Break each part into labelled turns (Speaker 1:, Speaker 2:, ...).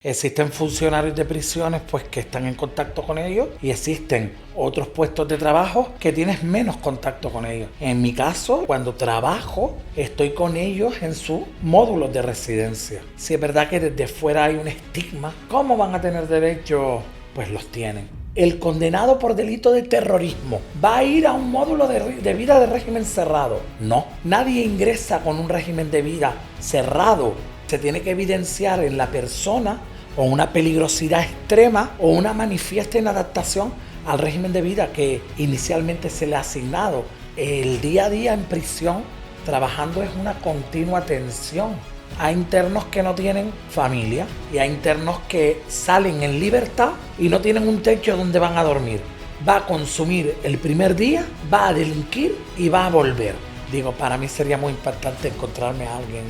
Speaker 1: Existen funcionarios de prisiones pues que están en contacto con ellos y existen otros puestos de trabajo que tienes menos contacto con ellos. En mi caso, cuando trabajo, estoy con ellos en sus módulos de residencia. Si es verdad que desde fuera hay un estigma, ¿cómo van a tener derechos? Pues los tienen. El condenado por delito de terrorismo va a ir a un módulo de vida de régimen cerrado. No, nadie ingresa con un régimen de vida cerrado. Se tiene que evidenciar en la persona o una peligrosidad extrema o una manifiesta inadaptación al régimen de vida que inicialmente se le ha asignado. El día a día en prisión trabajando es una continua tensión. Hay internos que no tienen familia y hay internos que salen en libertad y no tienen un techo donde van a dormir. Va a consumir el primer día, va a delinquir y va a volver. Digo, para mí sería muy impactante encontrarme a alguien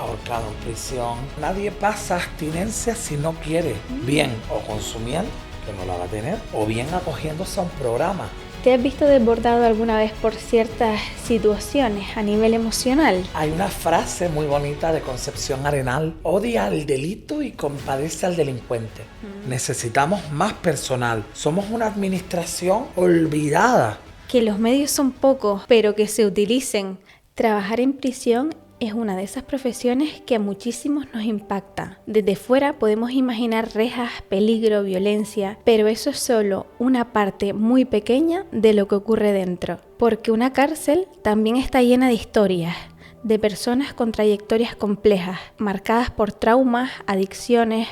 Speaker 1: ahorcado en prisión. Nadie pasa abstinencia si no quiere. Bien o consumiendo, que no la va a tener, o bien acogiéndose a un programa.
Speaker 2: ¿Te has visto desbordado alguna vez por ciertas situaciones a nivel emocional?
Speaker 1: Hay una frase muy bonita de Concepción Arenal: odia al delito y compadece al delincuente. Necesitamos más personal. Somos una administración olvidada.
Speaker 2: Que los medios son pocos, pero que se utilicen. Trabajar en prisión es una de esas profesiones que a muchísimos nos impacta. Desde fuera podemos imaginar rejas, peligro, violencia, pero eso es solo una parte muy pequeña de lo que ocurre dentro. Porque una cárcel también está llena de historias, de personas con trayectorias complejas, marcadas por traumas, adicciones,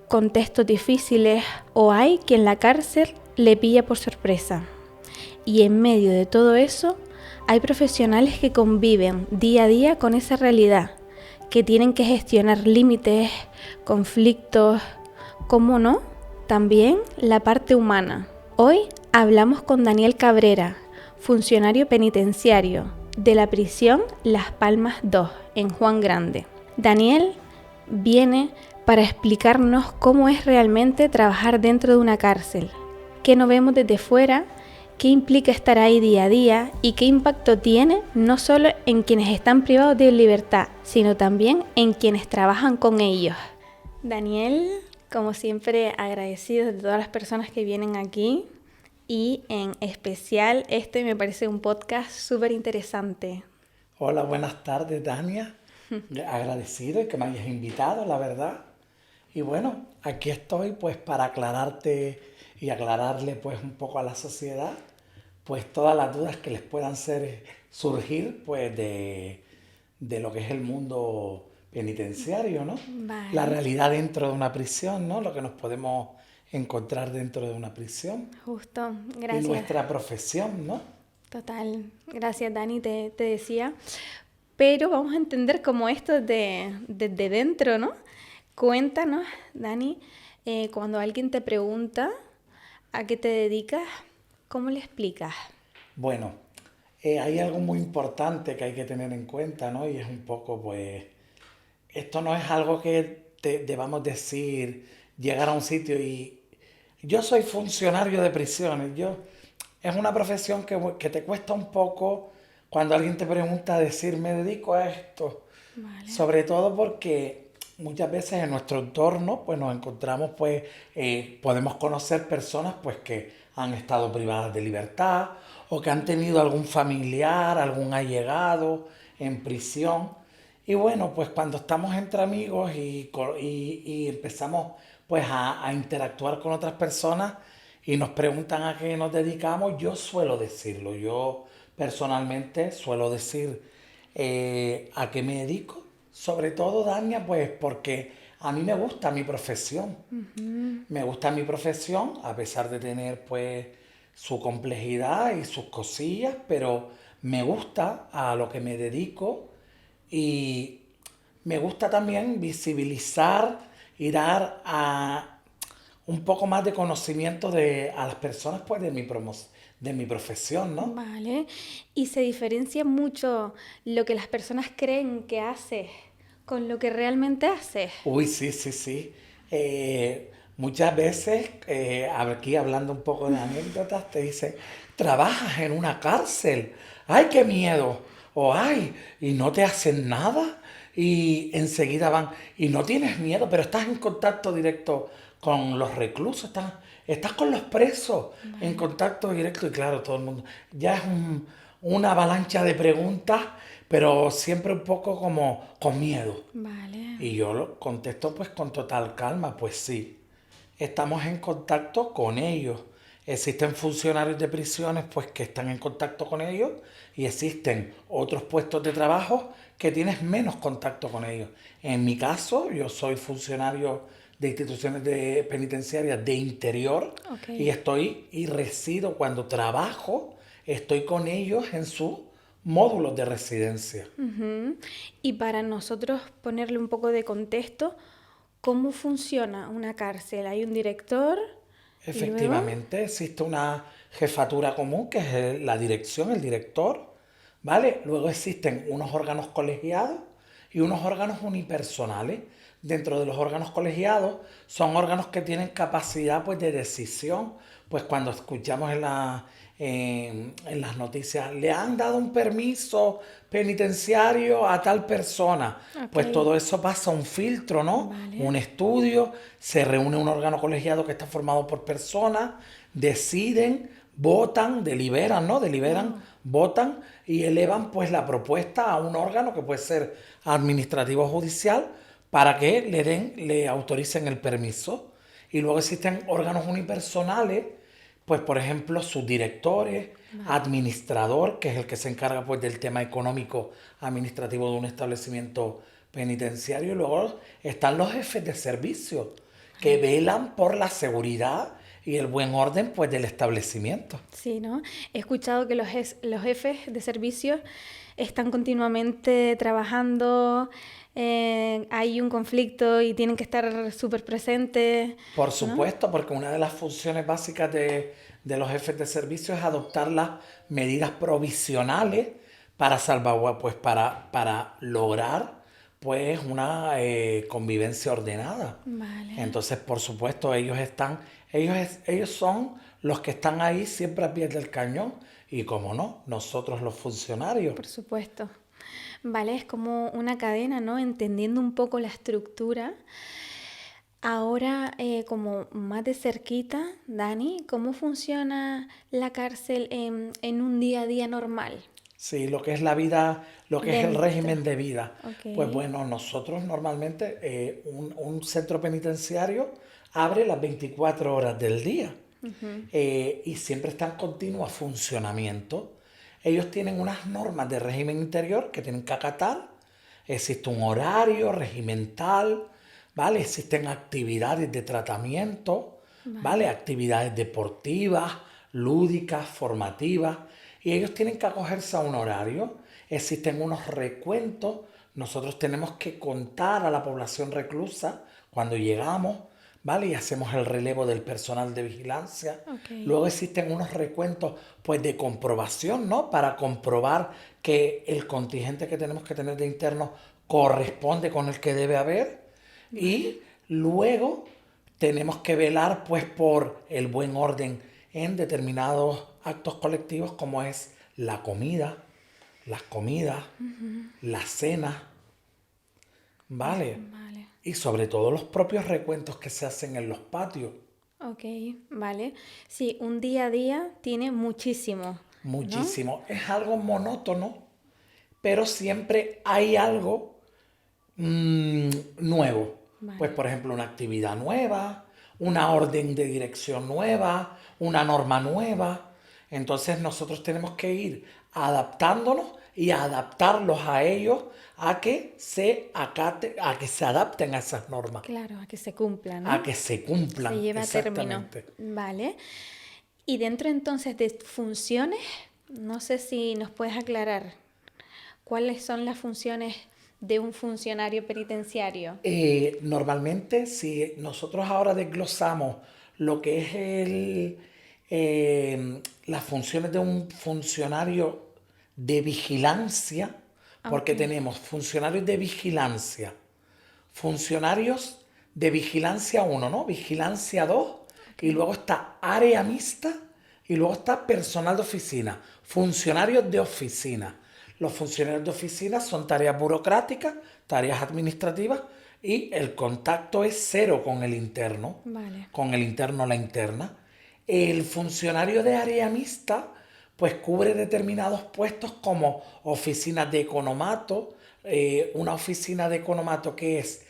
Speaker 2: contextos difíciles, o hay quien la cárcel le pilla por sorpresa. Y en medio de todo eso, hay profesionales que conviven día a día con esa realidad, que tienen que gestionar límites, conflictos, ¿cómo no? También la parte humana. Hoy hablamos con Daniel Cabrera, funcionario penitenciario de la prisión Las Palmas 2, en Juan Grande. Daniel viene para explicarnos cómo es realmente trabajar dentro de una cárcel, qué no vemos desde fuera, qué implica estar ahí día a día y qué impacto tiene no solo en quienes están privados de libertad, sino también en quienes trabajan con ellos. Daniel, como siempre, agradecido de todas las personas que vienen aquí y en especial este me parece un podcast súper interesante.
Speaker 1: Hola, buenas tardes, Dania. Agradecido de que me hayas invitado, la verdad. Y bueno, aquí estoy pues para aclararte y aclararle pues un poco a la sociedad pues todas las dudas que les puedan surgir pues de lo que es el mundo penitenciario, ¿no?
Speaker 2: Vale.
Speaker 1: La realidad dentro de una prisión, ¿no? Lo que nos podemos encontrar dentro de una prisión.
Speaker 2: Justo, gracias.
Speaker 1: Y nuestra profesión, ¿no?
Speaker 2: Total, gracias Dani, te decía. Pero vamos a entender como esto desde dentro, ¿no? Cuéntanos, Dani, cuando alguien te pregunta a qué te dedicas, ¿cómo le explicas?
Speaker 1: Bueno, hay algo muy importante que hay que tener en cuenta, ¿no? Y es un poco, pues, esto no es algo que debamos decir, llegar a un sitio y yo soy funcionario de prisiones. Es una profesión que te cuesta un poco cuando alguien te pregunta decir, me dedico a esto.
Speaker 2: Vale.
Speaker 1: Sobre todo porque muchas veces en nuestro entorno pues nos encontramos pues podemos conocer personas pues que han estado privadas de libertad o que han tenido algún familiar, algún allegado en prisión. Y bueno, pues cuando estamos entre amigos y empezamos pues a interactuar con otras personas y nos preguntan a qué nos dedicamos, yo suelo decirlo. Yo personalmente suelo decir a qué me dedico. Sobre todo, Dania, pues porque a mí me gusta mi profesión. Me gusta mi profesión, a pesar de tener pues su complejidad y sus cosillas, pero me gusta a lo que me dedico y me gusta también visibilizar y dar un poco más de conocimiento a las personas pues de mi profesión, ¿no?
Speaker 2: Vale, y se diferencia mucho lo que las personas creen que haces con lo que realmente haces.
Speaker 1: Uy, sí, sí, sí. Muchas veces, aquí hablando un poco de anécdotas, te dicen, trabajas en una cárcel, ¡ay, qué miedo! O ¡ay, y no te hacen nada! y enseguida van. Y no tienes miedo, pero estás en contacto directo con los reclusos, estás con los presos en contacto directo y claro, todo el mundo. Ya es una avalancha de preguntas, pero siempre un poco como con miedo.
Speaker 2: Vale.
Speaker 1: Y yo lo contesto pues con total calma, pues sí, estamos en contacto con ellos. Existen funcionarios de prisiones pues que están en contacto con ellos y existen otros puestos de trabajo que tienes menos contacto con ellos. En mi caso, yo soy funcionario de instituciones penitenciarias de interior
Speaker 2: Ok.
Speaker 1: y estoy y resido cuando trabajo, estoy con ellos en sus módulos de residencia.
Speaker 2: Ujú. Y para nosotros ponerle un poco de contexto, ¿cómo funciona una cárcel? ¿Hay un director? ¿Y luego?
Speaker 1: Efectivamente, existe una jefatura común que es la dirección, el director, ¿vale? Luego existen unos órganos colegiados y unos órganos unipersonales. Dentro de los órganos colegiados son órganos que tienen capacidad pues, de decisión. Pues cuando escuchamos en las noticias, le han dado un permiso penitenciario a tal persona,
Speaker 2: Ok.
Speaker 1: pues todo eso pasa a un filtro, ¿no?
Speaker 2: Vale.
Speaker 1: Un estudio, se reúne un órgano colegiado que está formado por personas, deciden, votan, deliberan, ¿no? Deliberan, votan y elevan pues la propuesta a un órgano que puede ser administrativo o judicial para que le autoricen el permiso. Y luego existen órganos unipersonales, pues por ejemplo sus directores, administrador, que es el que se encarga pues del tema económico administrativo de un establecimiento penitenciario, y luego están los jefes de servicio, que velan por la seguridad y el buen orden pues del establecimiento.
Speaker 2: Sí, ¿no? He escuchado que los jefes de servicios están continuamente trabajando, hay un conflicto y tienen que estar súper presentes,
Speaker 1: Por
Speaker 2: ¿no?
Speaker 1: supuesto, porque una de las funciones básicas de los jefes de servicio es adoptar las medidas provisionales para salvaguardar, pues para lograr pues una convivencia ordenada.
Speaker 2: Vale,
Speaker 1: Entonces, por supuesto, ellos son los que están ahí siempre a pie del cañón y como no, nosotros los funcionarios.
Speaker 2: por supuesto. Vale, es como una cadena, ¿no? Entendiendo un poco la estructura. Ahora, como más de cerquita, Dani, ¿cómo funciona la cárcel en un día a día normal?
Speaker 1: Sí, lo que es la vida, lo que es el
Speaker 2: Dentro.
Speaker 1: régimen de vida. Pues
Speaker 2: Ok.
Speaker 1: bueno, nosotros normalmente un centro penitenciario abre las 24 horas del día y siempre está en continuo funcionamiento. Ellos tienen unas normas de régimen interior que tienen que acatar. Existe un horario regimental, ¿vale? Existen actividades de tratamiento, ¿vale? Actividades deportivas, lúdicas, formativas, y ellos tienen que acogerse a un horario. Existen unos recuentos, nosotros tenemos que contar a la población reclusa cuando llegamos, ¿vale? Y hacemos el relevo del personal de vigilancia.
Speaker 2: Ok.
Speaker 1: Luego existen unos recuentos pues de comprobación, ¿no? Para comprobar que el contingente que tenemos que tener de internos corresponde con el que debe haber. Y luego tenemos que velar pues por el buen orden en determinados actos colectivos como es la comida, las comidas, la cena, ¿vale?
Speaker 2: Vale.
Speaker 1: Y sobre todo los propios recuentos que se hacen en los patios.
Speaker 2: Ok, vale. Sí, un día a día tiene muchísimo, ¿no?
Speaker 1: Muchísimo. Es algo monótono, pero siempre hay algo nuevo. Pues
Speaker 2: Vale.
Speaker 1: por ejemplo una actividad nueva, una orden de dirección nueva, una norma nueva. Entonces nosotros tenemos que ir adaptándonos y adaptarlos a ellos a que se adapten a esas normas,
Speaker 2: Claro, a que se cumpla,
Speaker 1: a
Speaker 2: ¿no?
Speaker 1: que se
Speaker 2: Se
Speaker 1: cumplan
Speaker 2: lleva a término.
Speaker 1: exactamente.
Speaker 2: Vale. Y dentro entonces de funciones, no sé si nos puedes aclarar cuáles son las funciones de un funcionario penitenciario.
Speaker 1: Normalmente, si nosotros ahora desglosamos lo que es las funciones de un funcionario de vigilancia, porque
Speaker 2: Ok.
Speaker 1: tenemos funcionarios de vigilancia 1, ¿no? Vigilancia 2, y luego está área mixta, y luego está personal de oficina, funcionarios de oficina. Los funcionarios de oficina son tareas burocráticas, tareas administrativas, y el contacto es cero con el interno,
Speaker 2: Vale.
Speaker 1: con el interno o la interna. El funcionario de área mixta pues cubre determinados puestos como oficinas de economato. Una oficina de economato, ¿qué es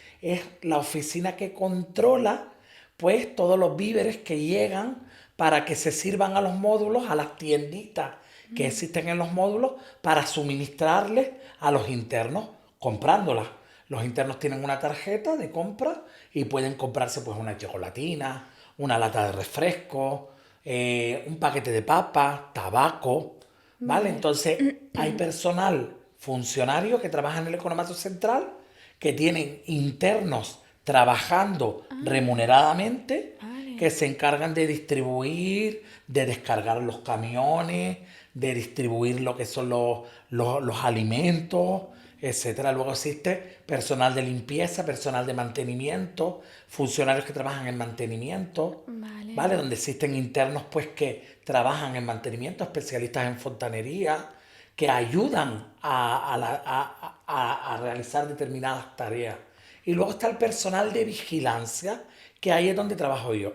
Speaker 1: la oficina que controla pues todos los víveres que llegan para que se sirvan a los módulos, a las tienditas que existen en los módulos, para suministrarles a los internos comprándolas. Los internos tienen una tarjeta de compra y pueden comprarse pues una chocolatina, una lata de refresco, un paquete de papas, tabaco, ¿vale? Entonces hay personal funcionario que trabaja en el economato central, que tienen internos trabajando remuneradamente,
Speaker 2: Vale.
Speaker 1: que se encargan de distribuir, de descargar los camiones, de distribuir lo que son los alimentos, etcétera. Luego existe personal de limpieza, personal de mantenimiento, funcionarios que trabajan en mantenimiento,
Speaker 2: Vale.
Speaker 1: ¿vale? Donde existen internos pues que trabajan en mantenimiento, especialistas en fontanería, que ayudan a realizar determinadas tareas. Y luego está el personal de vigilancia, que ahí es donde trabajo yo.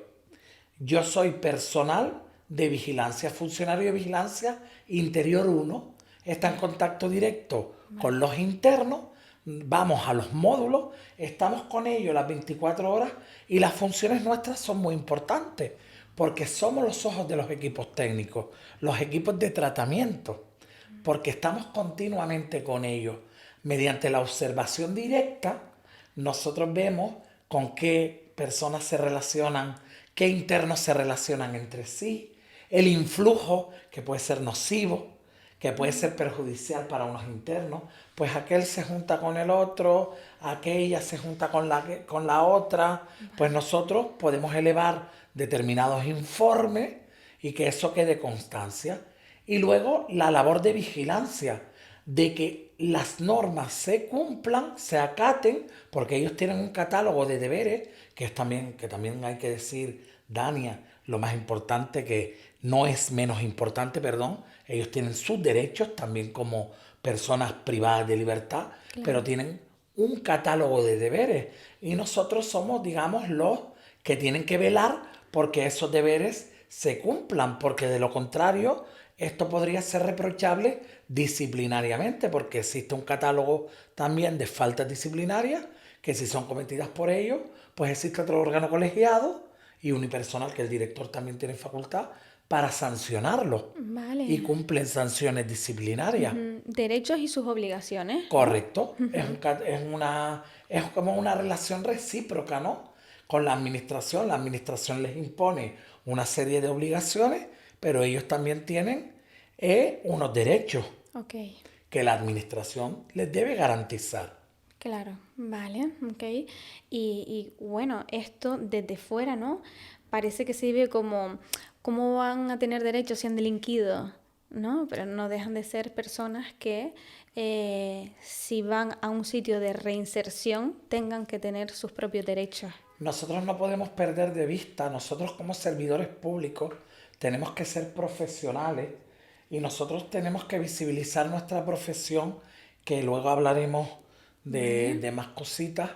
Speaker 1: Yo soy personal de vigilancia, funcionario de vigilancia interior 1, está en contacto directo con los internos, vamos a los módulos, estamos con ellos las 24 horas, y las funciones nuestras son muy importantes porque somos los ojos de los equipos técnicos, los equipos de tratamiento, porque estamos continuamente con ellos. Mediante la observación directa, nosotros vemos con qué personas se relacionan, qué internos se relacionan entre sí, el influjo que puede ser nocivo, que puede ser perjudicial para unos internos, pues aquel se junta con el otro, aquella se junta con la otra, pues nosotros podemos elevar determinados informes y que eso quede constancia. Y luego la labor de vigilancia, de que las normas se cumplan, se acaten, porque ellos tienen un catálogo de deberes, que también hay que decir, Dania, lo más importante, que no es menos importante, perdón, ellos tienen sus derechos también como personas privadas de libertad,
Speaker 2: Claro.
Speaker 1: pero tienen un catálogo de deberes, y nosotros somos, digamos, los que tienen que velar porque esos deberes se cumplan, porque de lo contrario esto podría ser reprochable disciplinariamente, porque existe un catálogo también de faltas disciplinarias que, si son cometidas por ellos, pues existe otro órgano colegiado y unipersonal, que el director también tiene facultad para sancionarlo.
Speaker 2: Vale.
Speaker 1: Y cumplen sanciones disciplinarias.
Speaker 2: Derechos y sus obligaciones, ¿no?
Speaker 1: Correcto. Es como una relación recíproca, ¿no? Con la administración les impone una serie de obligaciones, pero ellos también tienen unos derechos
Speaker 2: Ok,
Speaker 1: que la administración les debe garantizar.
Speaker 2: claro, vale, ok. Y bueno, esto desde fuera, ¿no? Parece que se ve como, ¿cómo van a tener derechos si han delinquido? ¿No? Pero no dejan de ser personas que si van a un sitio de reinserción tengan que tener sus propios derechos.
Speaker 1: Nosotros no podemos perder de vista, nosotros como servidores públicos tenemos que ser profesionales, y nosotros tenemos que visibilizar nuestra profesión, que luego hablaremos de más cositas.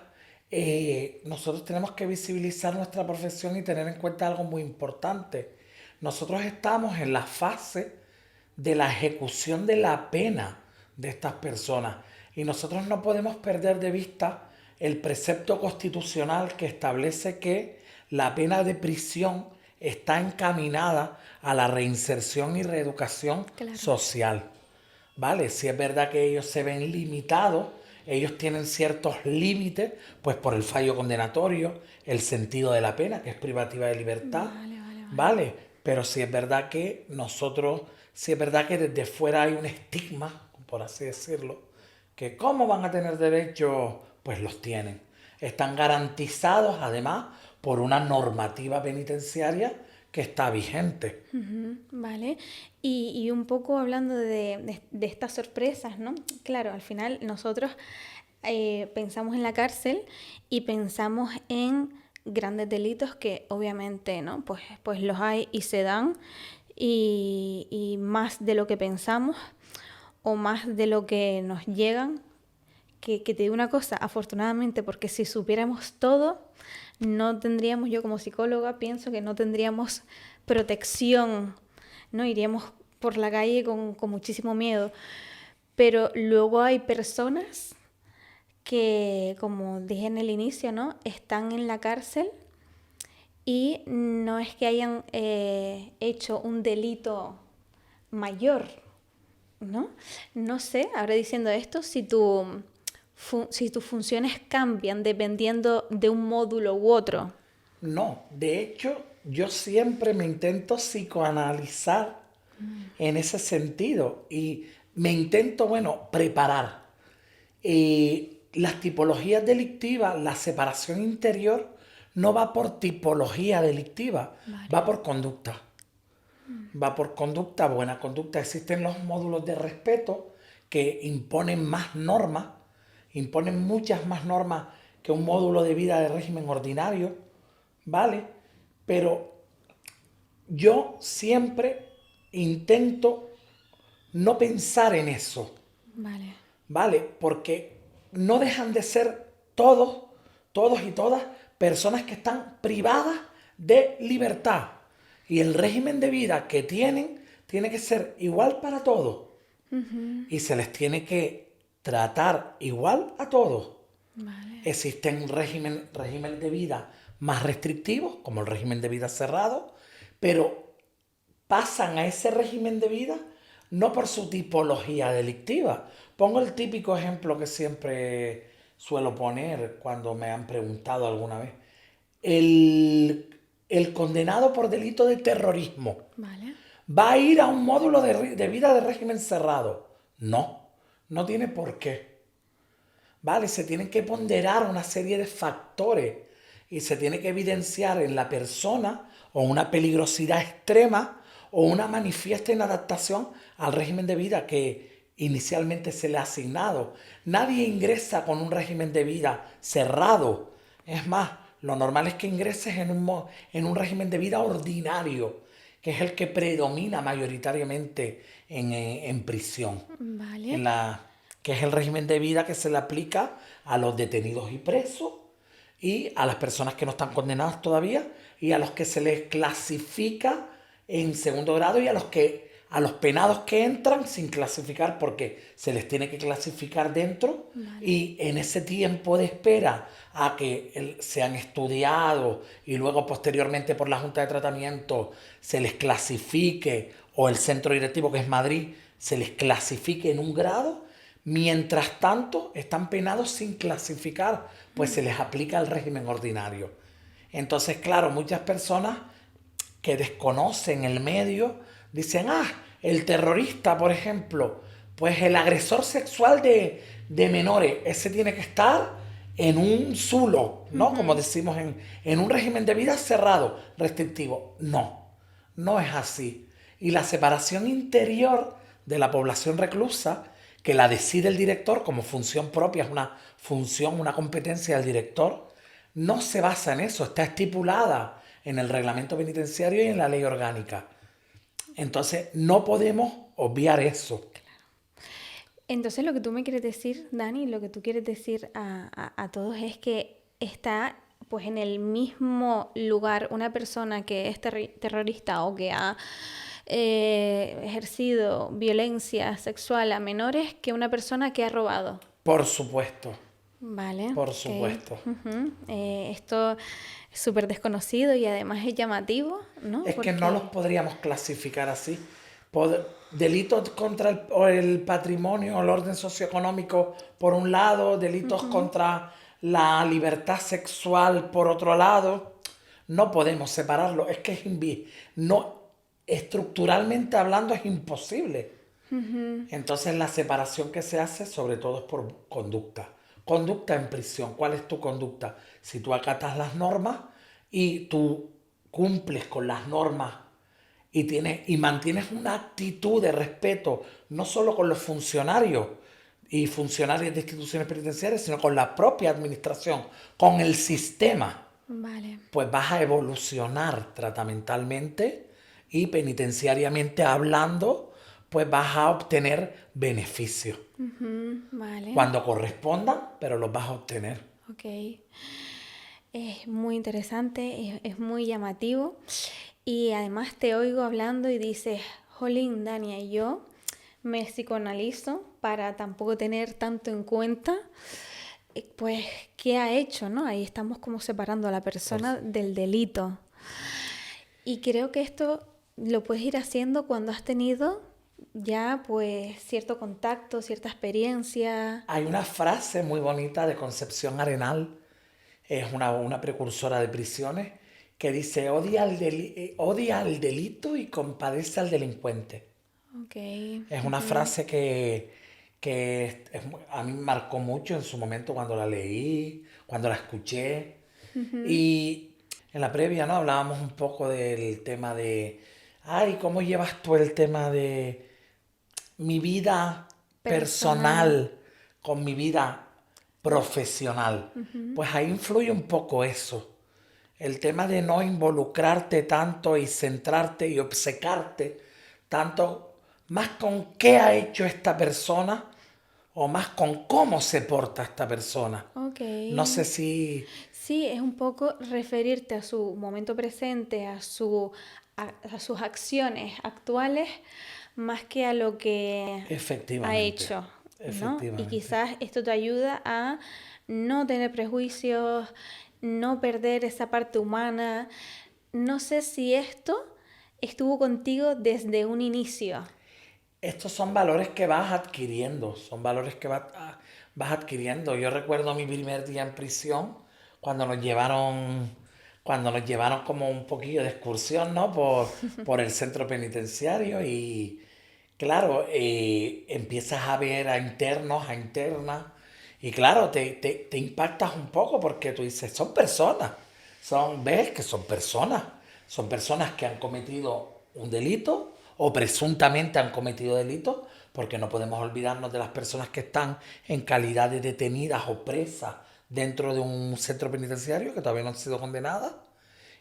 Speaker 1: Nosotros tenemos que visibilizar nuestra profesión y tener en cuenta algo muy importante. Nosotros estamos en la fase de la ejecución de la pena de estas personas, y nosotros no podemos perder de vista el precepto constitucional que establece que la pena de prisión está encaminada a la reinserción y reeducación
Speaker 2: Claro.
Speaker 1: social. ¿Vale? Si es verdad que ellos se ven limitados, ellos tienen ciertos límites, pues por el fallo condenatorio, el sentido de la pena, que es privativa de libertad, ¿vale? Pero si es verdad que si es verdad que desde fuera hay un estigma, por así decirlo, que ¿cómo van a tener derechos? Pues los tienen. Están garantizados además por una normativa penitenciaria que está vigente.
Speaker 2: Vale, y un poco hablando de estas sorpresas, ¿no? Claro, al final nosotros pensamos en la cárcel y pensamos en grandes delitos que obviamente, ¿no? Pues los hay y se dan, y más de lo que pensamos o más de lo que nos llegan, que te digo una cosa, afortunadamente, porque si supiéramos todo, no tendríamos, yo como psicóloga pienso que no tendríamos protección, ¿no? Iríamos por la calle con muchísimo miedo. Pero luego hay personas que, como dije en el inicio, ¿no? Están en la cárcel y no es que hayan hecho un delito mayor, ¿no? No sé, ahora diciendo esto, si tus funciones cambian dependiendo de un módulo u otro.
Speaker 1: No, de hecho, yo siempre me intento psicoanalizar en ese sentido y me intento, bueno, preparar. Las tipologías delictivas, la separación interior no va por tipología delictiva,
Speaker 2: Vale.
Speaker 1: va por conducta. Va por conducta, buena conducta. Existen los módulos de respeto que imponen más normas, imponen muchas más normas que un módulo de vida de régimen ordinario, ¿vale? Pero yo siempre intento no pensar en eso,
Speaker 2: Vale.
Speaker 1: ¿vale? Porque no dejan de ser todos y todas personas que están privadas de libertad. Y el régimen de vida que tienen tiene que ser igual para todos. Y se les tiene que tratar igual a todos.
Speaker 2: Vale.
Speaker 1: Existen régimen de vida más restrictivos, como el régimen de vida cerrado, pero pasan a ese régimen de vida no por su tipología delictiva. Pongo el típico ejemplo que siempre suelo poner cuando me han preguntado alguna vez. El condenado por delito de terrorismo
Speaker 2: Vale.
Speaker 1: va a ir a un módulo de vida de régimen cerrado. No tiene por qué. ¿Vale? Se tienen que ponderar una serie de factores y se tiene que evidenciar en la persona o una peligrosidad extrema o una manifiesta inadaptación al régimen de vida que inicialmente se le ha asignado. Nadie ingresa con un régimen de vida cerrado. Es más, lo normal es que ingreses en un régimen de vida ordinario, que es el que predomina mayoritariamente en prisión.
Speaker 2: Vale.
Speaker 1: Que es el régimen de vida que se le aplica a los detenidos y presos y a las personas que no están condenadas todavía y a los que se les clasifica en segundo grado y a los penados que entran sin clasificar porque se les tiene que clasificar dentro. Vale. Y en ese tiempo de espera a que sean estudiados y luego posteriormente por la Junta de Tratamiento se les clasifique o el centro directivo que es Madrid se les clasifique en un grado. Mientras tanto, están penados sin clasificar, pues se les aplica el régimen ordinario. Entonces, claro, muchas personas que desconocen el medio dicen, el terrorista, por ejemplo, pues el agresor sexual de menores, ese tiene que estar en un zulo, ¿no? Como decimos, en un régimen de vida cerrado, restrictivo. No es así. Y la separación interior de la población reclusa, que la decide el director como función propia, es una función, una competencia del director, no se basa en eso, está estipulada en el reglamento penitenciario y en la ley orgánica. Entonces, no podemos obviar eso.
Speaker 2: Entonces, lo que tú me quieres decir, Dani, lo que tú quieres decir a todos es que está pues en el mismo lugar una persona que es terrorista o que ha ejercido violencia sexual a menores que una persona que ha robado.
Speaker 1: Por supuesto.
Speaker 2: Vale.
Speaker 1: Por supuesto.
Speaker 2: Esto es súper desconocido y además es llamativo, ¿no?
Speaker 1: Es que no los podríamos clasificar así. Delitos contra el patrimonio o el orden socioeconómico por un lado, delitos contra la libertad sexual por otro lado. No podemos separarlo. Es que estructuralmente hablando es imposible. Entonces la separación que se hace sobre todo es por conducta. Conducta en prisión. ¿Cuál es tu conducta? Si tú acatas las normas y tú cumples con las normas y mantienes una actitud de respeto no solo con los funcionarios y funcionarios de instituciones penitenciarias, sino con la propia administración, con el sistema,
Speaker 2: vale,
Speaker 1: pues vas a evolucionar tratamentalmente y penitenciariamente hablando, pues vas a obtener beneficios.
Speaker 2: Vale.
Speaker 1: Cuando correspondan, pero los vas a obtener.
Speaker 2: Ok. Es muy interesante, es muy llamativo. Y además te oigo hablando y dices, jolín, Dania, yo me psicoanalizo para tampoco tener tanto en cuenta, pues, qué ha hecho, ¿no? Ahí estamos como separando a la persona del delito. Y creo que esto lo puedes ir haciendo cuando has tenido ya, pues, cierto contacto, cierta experiencia.
Speaker 1: Hay una frase muy bonita de Concepción Arenal, es una precursora de prisiones, que dice, odia al delito y compadece al delincuente.
Speaker 2: Ok.
Speaker 1: Es una frase a mí me marcó mucho en su momento cuando la leí, cuando la escuché. Y en la previa, ¿no? Hablábamos un poco del tema de, ay, ¿cómo llevas tú el tema de mi vida
Speaker 2: Personal.
Speaker 1: personal con mi vida profesional? Pues ahí influye un poco eso. El tema de no involucrarte tanto y centrarte y obcecarte tanto más con qué ha hecho esta persona o más con cómo se porta esta persona.
Speaker 2: Ok.
Speaker 1: No sé si
Speaker 2: Sí, es un poco referirte a su momento presente, a sus acciones actuales, más que a lo que ha
Speaker 1: efectivamente,
Speaker 2: hecho, ¿no? Y
Speaker 1: efectivamente.
Speaker 2: quizás esto te ayuda a no tener prejuicios, no perder esa parte humana. No sé si esto estuvo contigo desde un inicio.
Speaker 1: Estos son valores que vas adquiriendo, son valores que vas adquiriendo. Yo recuerdo mi primer día en prisión cuando cuando nos llevaron como un poquillo de excursión, ¿no? Por el centro penitenciario y claro, empiezas a ver a internos, a internas y claro, te impactas un poco porque tú dices, son personas, ves que son personas que han cometido un delito o presuntamente han cometido delitos, porque no podemos olvidarnos de las personas que están en calidad de detenidas o presas dentro de un centro penitenciario que todavía no han sido condenadas.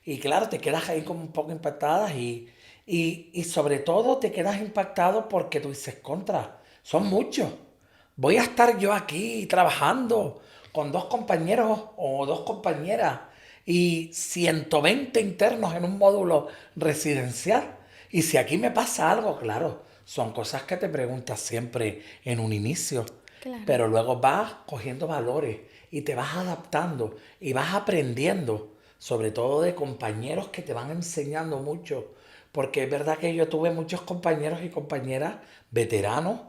Speaker 1: Y claro, te quedas ahí como un poco impactadas y sobre todo te quedas impactado porque tú dices, contra, son muchos. Voy a estar yo aquí trabajando con dos compañeros o dos compañeras y 120 internos en un módulo residencial. Y si aquí me pasa algo, claro, son cosas que te preguntas siempre en un inicio.
Speaker 2: Claro.
Speaker 1: Pero luego vas cogiendo valores y te vas adaptando y vas aprendiendo, sobre todo de compañeros que te van enseñando mucho. Porque es verdad que yo tuve muchos compañeros y compañeras veteranos,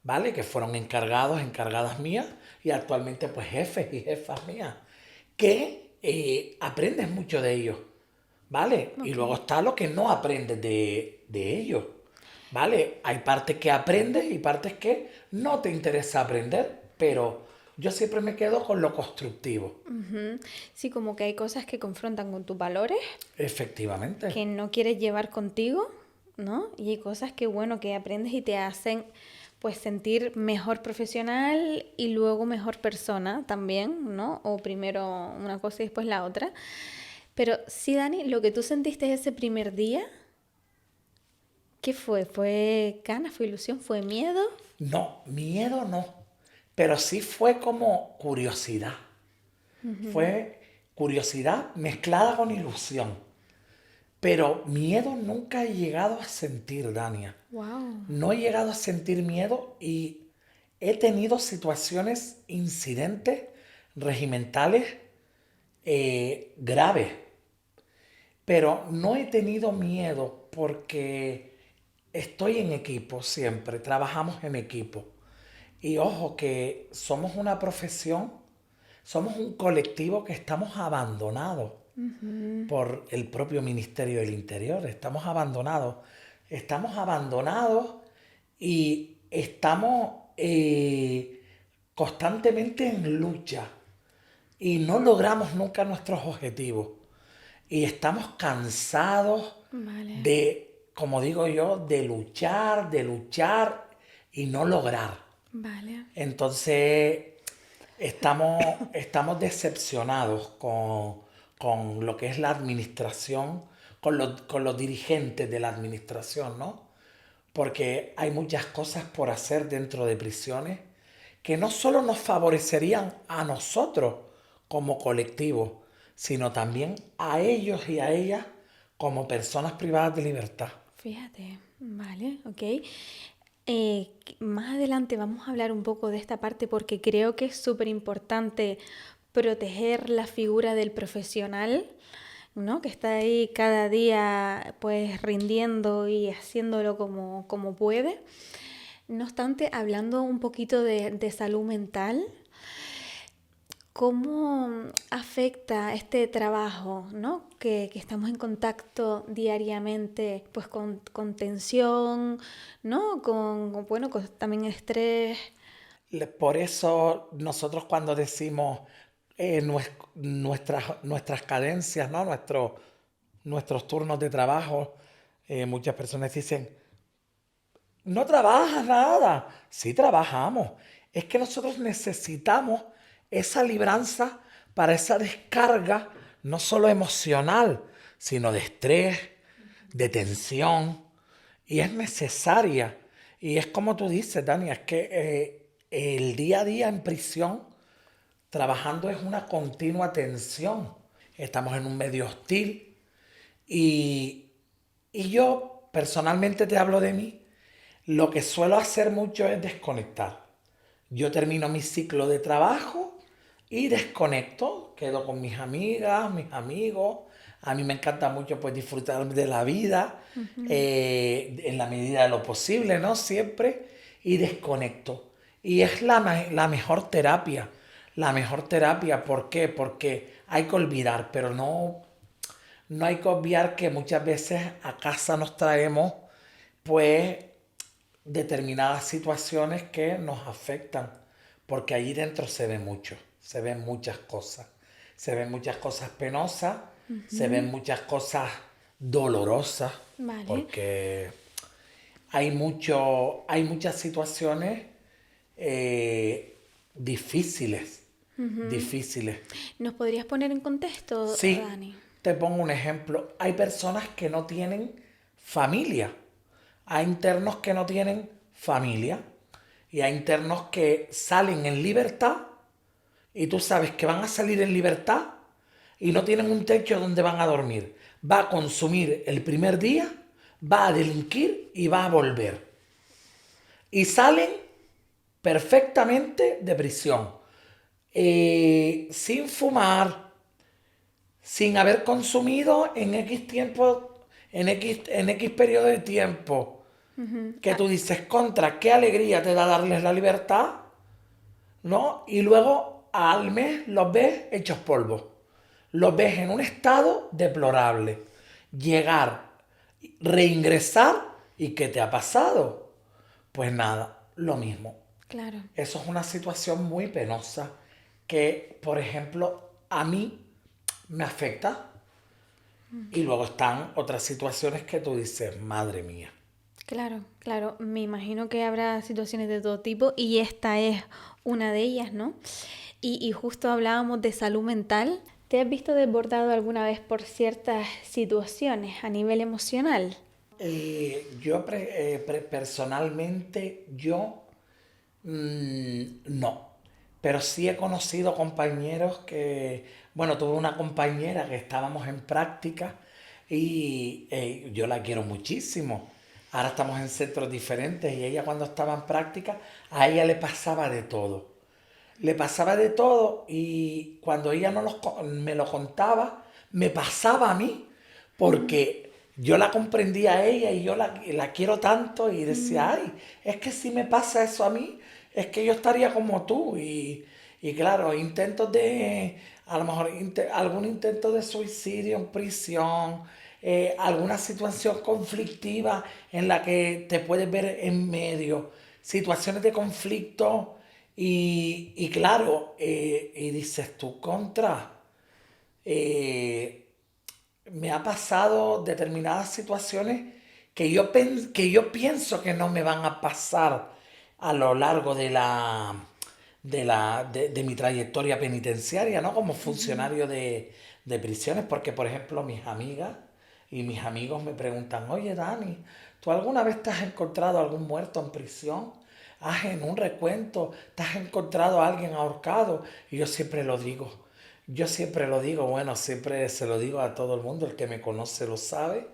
Speaker 1: ¿vale? Que fueron encargadas mías y actualmente pues jefes y jefas mías, que aprendes mucho de ellos, ¿vale? Y
Speaker 2: Ok.
Speaker 1: luego está lo que no aprendes de ellos, ¿vale? Hay partes que aprendes y partes que no te interesa aprender, pero yo siempre me quedo con lo constructivo,
Speaker 2: Ujú. Sí, como que hay cosas que confrontan con tus valores,
Speaker 1: efectivamente.
Speaker 2: que no quieres llevar contigo, ¿no? Y hay cosas que, bueno, que aprendes y te hacen, pues, sentir mejor profesional y luego mejor persona también, ¿no? O primero una cosa y después la otra. Pero sí, Dani, lo que tú sentiste ese primer día, ¿qué fue? ¿Fue ganas? ¿Fue ilusión? ¿Fue miedo?
Speaker 1: No, miedo no, pero sí fue como curiosidad. Fue curiosidad mezclada con ilusión. Pero miedo nunca he llegado a sentir, Dania.
Speaker 2: Wow.
Speaker 1: No he llegado a sentir miedo y he tenido situaciones, incidentes regimentales graves. Pero no he tenido miedo porque estoy en equipo siempre, trabajamos en equipo. Y ojo que somos una profesión, somos un colectivo que estamos abandonados por el propio Ministerio del Interior. Estamos abandonados y estamos constantemente en lucha y no logramos nunca nuestros objetivos. Y estamos cansados
Speaker 2: Vale.
Speaker 1: como digo yo, de luchar y no lograr.
Speaker 2: Vale.
Speaker 1: Entonces, estamos decepcionados con lo que es la administración, con los dirigentes de la administración, ¿no? porque hay muchas cosas por hacer dentro de prisiones que no solo nos favorecerían a nosotros como colectivo, sino también a ellos y a ellas como personas privadas de libertad.
Speaker 2: Fíjate, vale, ok. Más adelante vamos a hablar un poco de esta parte porque creo que es súper importante proteger la figura del profesional, ¿no? Que está ahí cada día pues rindiendo y haciéndolo como puede. No obstante, hablando un poquito de salud mental, ¿cómo afecta este trabajo, ¿no? Que estamos en contacto diariamente pues con tensión, ¿no? Bueno, con también estrés.
Speaker 1: Por eso nosotros cuando decimos nuestras cadencias, ¿no? Nuestros turnos de trabajo, muchas personas dicen, no trabajas nada. Sí trabajamos. Es que nosotros necesitamos esa libranza para esa descarga, no solo emocional, sino de estrés, de tensión. Y es necesaria. Y es como tú dices, Dani, es que el día a día en prisión, trabajando es una continua tensión. Estamos en un medio hostil. Y, y yo, personalmente te hablo de mí, lo que suelo hacer mucho es desconectar. Yo termino mi ciclo de trabajo y desconecto, quedo con mis amigas, mis amigos. A mí me encanta mucho pues disfrutar de la vida en la medida de lo posible, ¿no? Siempre. Y desconecto. Y es la mejor terapia. La mejor terapia, ¿por qué? Porque hay que olvidar, pero no hay que obviar que muchas veces a casa nos traemos pues determinadas situaciones que nos afectan, porque allí dentro se ve mucho, se ven muchas cosas, se ven muchas cosas penosas, se ven muchas cosas dolorosas,
Speaker 2: Vale.
Speaker 1: porque hay muchas situaciones difíciles, difíciles.
Speaker 2: ¿Nos podrías poner en contexto,
Speaker 1: Sí,
Speaker 2: Dani?
Speaker 1: te pongo un ejemplo. Hay personas que no tienen familia. Hay internos que no tienen familia. Y hay internos que salen en libertad. Y tú sabes que van a salir en libertad y no tienen un techo donde van a dormir. Va a consumir el primer día, va a delinquir y va a volver. Y salen perfectamente de prisión. Sin fumar, sin haber consumido en X tiempo, en X periodo de tiempo, que tú dices, contra, qué alegría te da darles la libertad, ¿no? Y luego al mes los ves hechos polvo. Los ves en un estado deplorable. Llegar, reingresar, ¿y qué te ha pasado? Pues nada, lo mismo.
Speaker 2: Claro.
Speaker 1: Eso es una situación muy penosa que, por ejemplo, a mí me afecta. Y luego están otras situaciones que tú dices, madre mía.
Speaker 2: Claro, claro. Me imagino que habrá situaciones de todo tipo y esta es una de ellas, ¿no? Y justo hablábamos de salud mental. ¿Te has visto desbordado alguna vez por ciertas situaciones a nivel emocional?
Speaker 1: Personalmente, no. Pero sí he conocido compañeros que, bueno, tuve una compañera que estábamos en práctica y yo la quiero muchísimo. Ahora estamos en centros diferentes y ella cuando estaba en práctica, a ella le pasaba de todo. Le pasaba de todo y cuando ella me lo contaba, me pasaba a mí, porque yo la comprendía a ella y yo la quiero tanto y decía, ay, es que si me pasa eso a mí, es que yo estaría como tú. Y claro, intentos a lo mejor algún intento de suicidio en prisión, alguna situación conflictiva en la que te puedes ver en medio, situaciones de conflicto y claro, y dices tú, eh, me ha pasado determinadas situaciones que yo pienso que no me van a pasar a lo largo de mi trayectoria penitenciaria, ¿no? Como funcionario de prisiones, porque por ejemplo mis amigas Y mis amigos me preguntan, oye Dani, ¿tú alguna vez te has encontrado algún muerto en prisión? ¿Has en un recuento, te has encontrado a alguien ahorcado? Y yo siempre lo digo, bueno, siempre se lo digo a todo el mundo, el que me conoce lo sabe.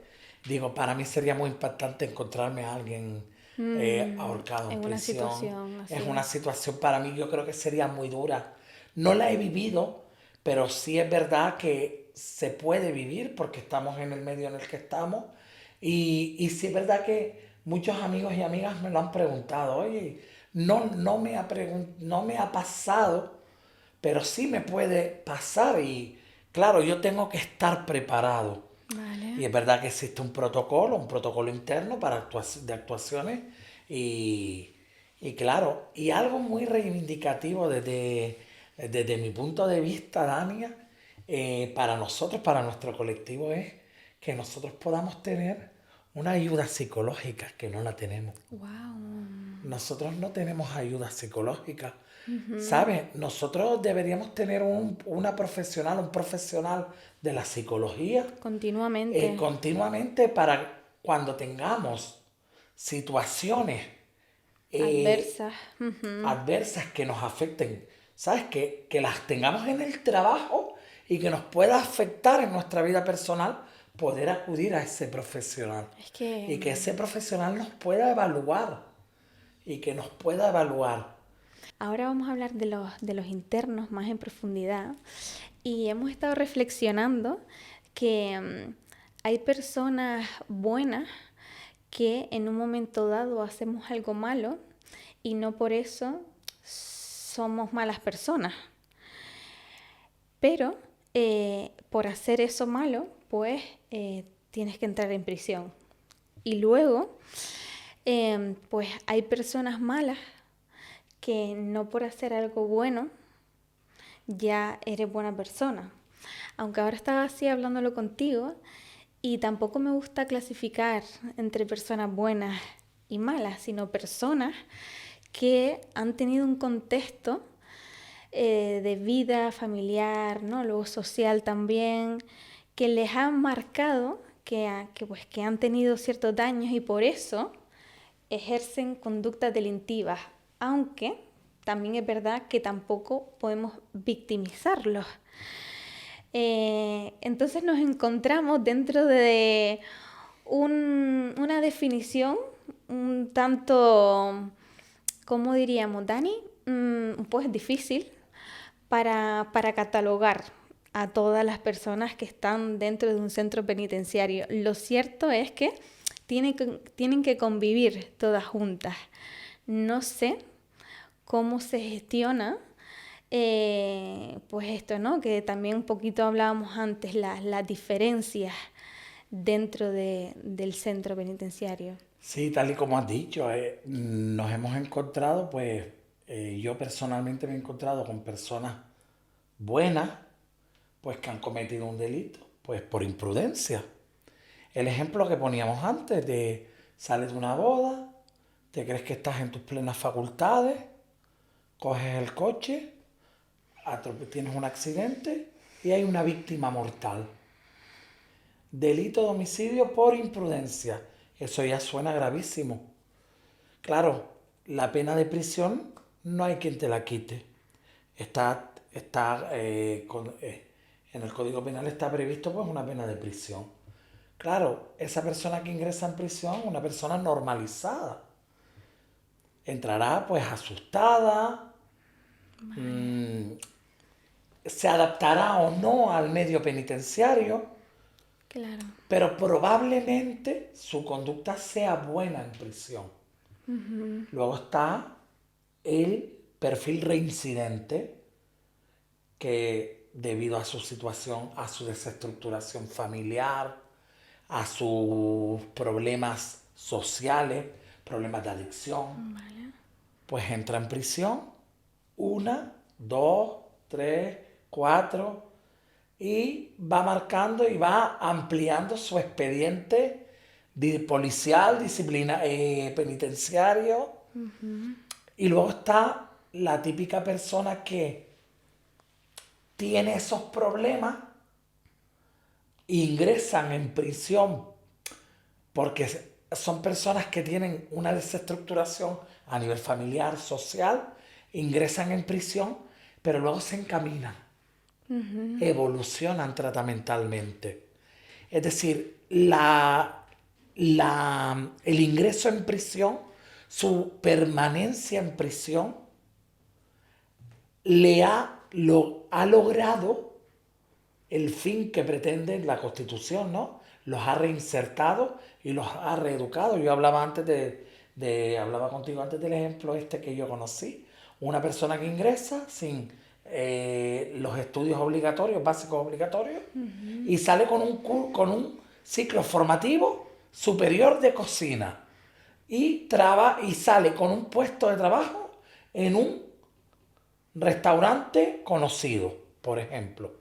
Speaker 1: Digo, para mí sería muy impactante encontrarme a alguien ahorcado en
Speaker 2: En una
Speaker 1: prisión.
Speaker 2: situación
Speaker 1: Es
Speaker 2: así.
Speaker 1: una situación para mí, yo creo que sería muy dura. No la he vivido, pero sí es verdad que se puede vivir porque estamos en el medio en el que estamos. Y sí es verdad que muchos amigos y amigas me lo han preguntado. Oye, no me ha pasado, pero sí me puede pasar. Y claro, yo tengo que estar preparado.
Speaker 2: Vale.
Speaker 1: Y es verdad que existe un protocolo interno para de actuaciones. Y, y claro, y algo muy reivindicativo desde mi punto de vista, Dania, para nosotros, para nuestro colectivo, es que nosotros podamos tener una ayuda psicológica que no la tenemos.
Speaker 2: Wow.
Speaker 1: Nosotros no tenemos ayuda psicológica. ¿Sabes? Nosotros deberíamos tener una profesional, un profesional de la psicología
Speaker 2: Continuamente.
Speaker 1: continuamente para cuando tengamos situaciones eh,
Speaker 2: Adversas. Ujú.
Speaker 1: adversas que nos afecten, ¿sabes? Que las tengamos en el trabajo y que nos pueda afectar en nuestra vida personal, poder acudir a ese profesional
Speaker 2: Es que
Speaker 1: y que ese profesional nos pueda evaluar y que nos pueda evaluar.
Speaker 2: ahora vamos a hablar de los internos más en profundidad y hemos estado reflexionando que hay personas buenas que en un momento dado hacemos algo malo y no por eso somos malas personas. Pero por hacer eso malo, pues tienes que entrar en prisión. Y luego, pues hay personas malas que no por hacer algo bueno ya eres buena persona. Aunque ahora estaba así hablándolo contigo y tampoco me gusta clasificar entre personas buenas y malas, sino personas que han tenido un contexto de vida familiar, ¿no? Luego social también, que les han marcado, pues, que han tenido ciertos daños y por eso ejercen conductas delictivas, aunque también es verdad que tampoco podemos victimizarlos. Entonces nos encontramos dentro de una definición un tanto, ¿cómo diríamos, Dani? Pues difícil para catalogar a todas las personas que están dentro de un centro penitenciario. Lo cierto es que tienen que convivir todas juntas. No sé cómo se gestiona pues esto, ¿no? Que también un poquito hablábamos antes, las diferencias dentro del centro penitenciario.
Speaker 1: Sí, tal y como has dicho, nos hemos encontrado, pues yo personalmente me he encontrado con personas buenas, pues que han cometido un delito, pues por imprudencia. El ejemplo que poníamos antes de sales de una boda, te crees que estás en tus plenas facultades, coges el coche, tienes un accidente y hay una víctima mortal. Delito de homicidio por imprudencia. Eso ya suena gravísimo. Claro, la pena de prisión no hay quien te la quite. En el Código Penal está previsto pues una pena de prisión. Claro, esa persona que ingresa en prisión, una persona normalizada, entrará pues asustada, mmm, se adaptará o no al medio penitenciario,
Speaker 2: Claro.
Speaker 1: pero probablemente su conducta sea buena en prisión. Luego está el perfil reincidente, que debido a su situación, a su desestructuración familiar, a sus problemas sociales, problemas de adicción,
Speaker 2: Vale.
Speaker 1: pues entra en prisión una, dos, tres, cuatro y va marcando y va ampliando su expediente policial, penitenciario. Y luego está la típica persona que tiene esos problemas, ingresan en prisión porque son personas que tienen una desestructuración a nivel familiar, social, ingresan en prisión, pero luego se encaminan, evolucionan tratamentalmente. Es decir, el ingreso en prisión, su permanencia en prisión, ha logrado el fin que pretende la Constitución, ¿no? Los ha reinsertado y los ha reeducado. Yo hablaba hablaba contigo antes del ejemplo este que yo conocí. Una persona que ingresa sin los estudios obligatorios, básicos obligatorios, y sale con un ciclo formativo superior de cocina. Y sale con un puesto de trabajo en un restaurante conocido, por ejemplo.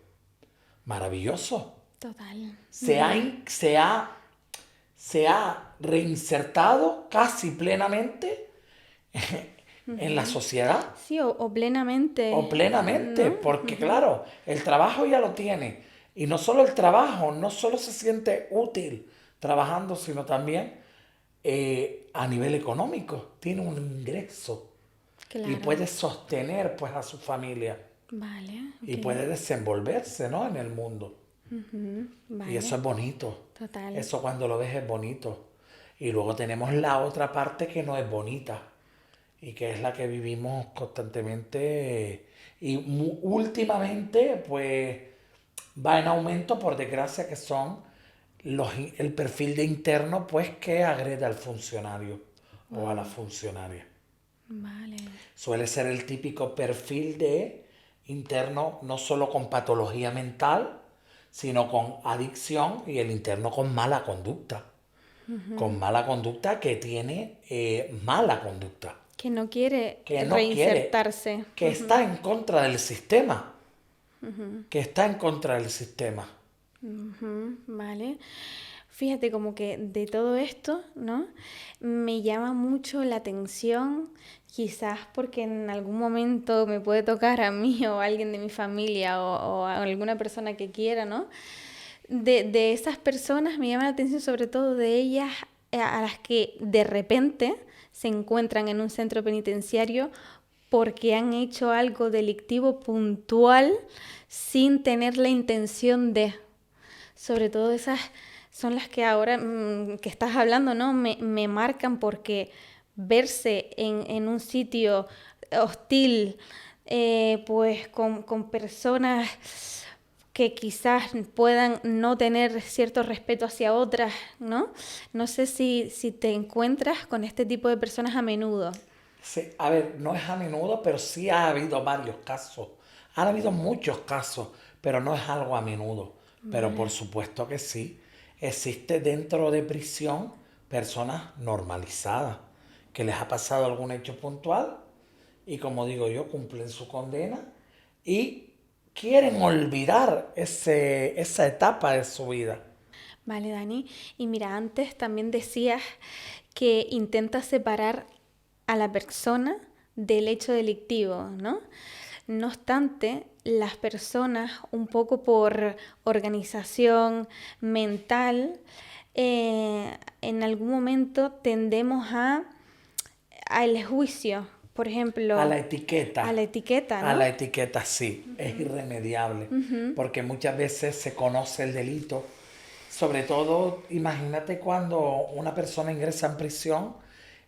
Speaker 1: Maravilloso.
Speaker 2: Total.
Speaker 1: Se ha reinsertado casi plenamente en la sociedad.
Speaker 2: Sí, o plenamente.
Speaker 1: O plenamente,
Speaker 2: ¿no?
Speaker 1: porque claro, el trabajo ya lo tiene. Y no solo el trabajo, no solo se siente útil trabajando, sino también a nivel económico. Tiene un ingreso.
Speaker 2: Claro.
Speaker 1: Y puede sostener pues a su familia.
Speaker 2: Vale.
Speaker 1: Y puede desenvolverse, ¿no? En el mundo.
Speaker 2: Vale.
Speaker 1: Y eso es bonito.
Speaker 2: Total.
Speaker 1: Eso cuando lo ves es bonito. Y luego tenemos la otra parte que no es bonita. Y que es la que vivimos constantemente. Y últimamente, pues, va en aumento, por desgracia, que son el perfil de interno, pues, que agrede al funcionario o a la funcionaria.
Speaker 2: Vale.
Speaker 1: Suele ser el típico perfil de interno, no solo con patología mental, sino con adicción, y el interno con mala conducta. Con mala conducta, que tiene mala conducta.
Speaker 2: Que no quiere
Speaker 1: Que no
Speaker 2: reinsertarse.
Speaker 1: quiere, que está en contra del sistema. Que está en contra del sistema.
Speaker 2: Vale. Fíjate, como que de todo esto, ¿no? Me llama mucho la atención, quizás porque en algún momento me puede tocar a mí o a alguien de mi familia o a alguna persona que quiera, ¿no? De esas personas me llama la atención sobre todo de ellas a las que de repente se encuentran en un centro penitenciario porque han hecho algo delictivo puntual sin tener la intención de. Sobre todo esas son las que ahora que estás hablando, ¿no? Me marcan, porque verse en un sitio hostil, pues con personas que quizás puedan no tener cierto respeto hacia otras, ¿no? No sé si te encuentras con este tipo de personas a menudo.
Speaker 1: Sí, a ver, no es a menudo, pero sí ha habido varios casos. Han habido muchos casos, pero no es algo a menudo. Pero por supuesto que sí. Existe dentro de prisión personas normalizadas, que les ha pasado algún hecho puntual y, como digo yo, cumplen su condena y quieren olvidar esa etapa de su vida.
Speaker 2: Vale, Dani. Y mira, antes también decías que intentas separar a la persona del hecho delictivo, ¿no? No obstante, las personas, un poco por organización mental, en algún momento tendemos al juicio, por ejemplo.
Speaker 1: A la etiqueta.
Speaker 2: A la etiqueta, ¿no?
Speaker 1: A la etiqueta, sí. Es irremediable. Porque muchas veces se conoce el delito. Sobre todo, imagínate cuando una persona ingresa en prisión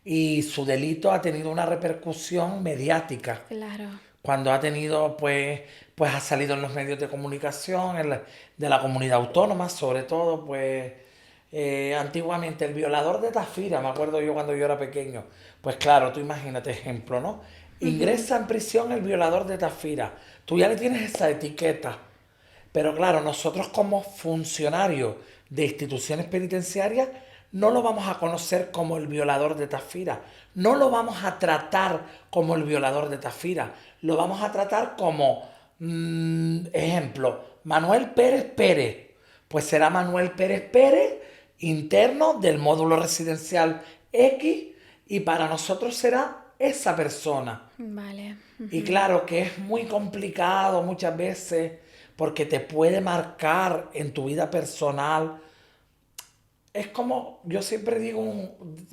Speaker 1: y su delito ha tenido una repercusión mediática.
Speaker 2: Claro.
Speaker 1: Cuando ha tenido, pues ha salido en los medios de comunicación, de la comunidad autónoma, sobre todo, pues antiguamente el violador de Tafira, me acuerdo yo cuando yo era pequeño, pues claro, tú imagínate, ejemplo, ¿no? Ingresa en prisión el violador de Tafira, tú ya le tienes esa etiqueta, pero claro, nosotros como funcionarios de instituciones penitenciarias no lo vamos a conocer como el violador de Tafira, no lo vamos a tratar como el violador de Tafira, lo vamos a tratar como, ejemplo, Manuel Pérez Pérez. Pues será Manuel Pérez Pérez, interno del módulo residencial X, y para nosotros será esa persona.
Speaker 2: Vale.
Speaker 1: Y claro que es muy complicado muchas veces, porque te puede marcar en tu vida personal. Es como, yo siempre digo,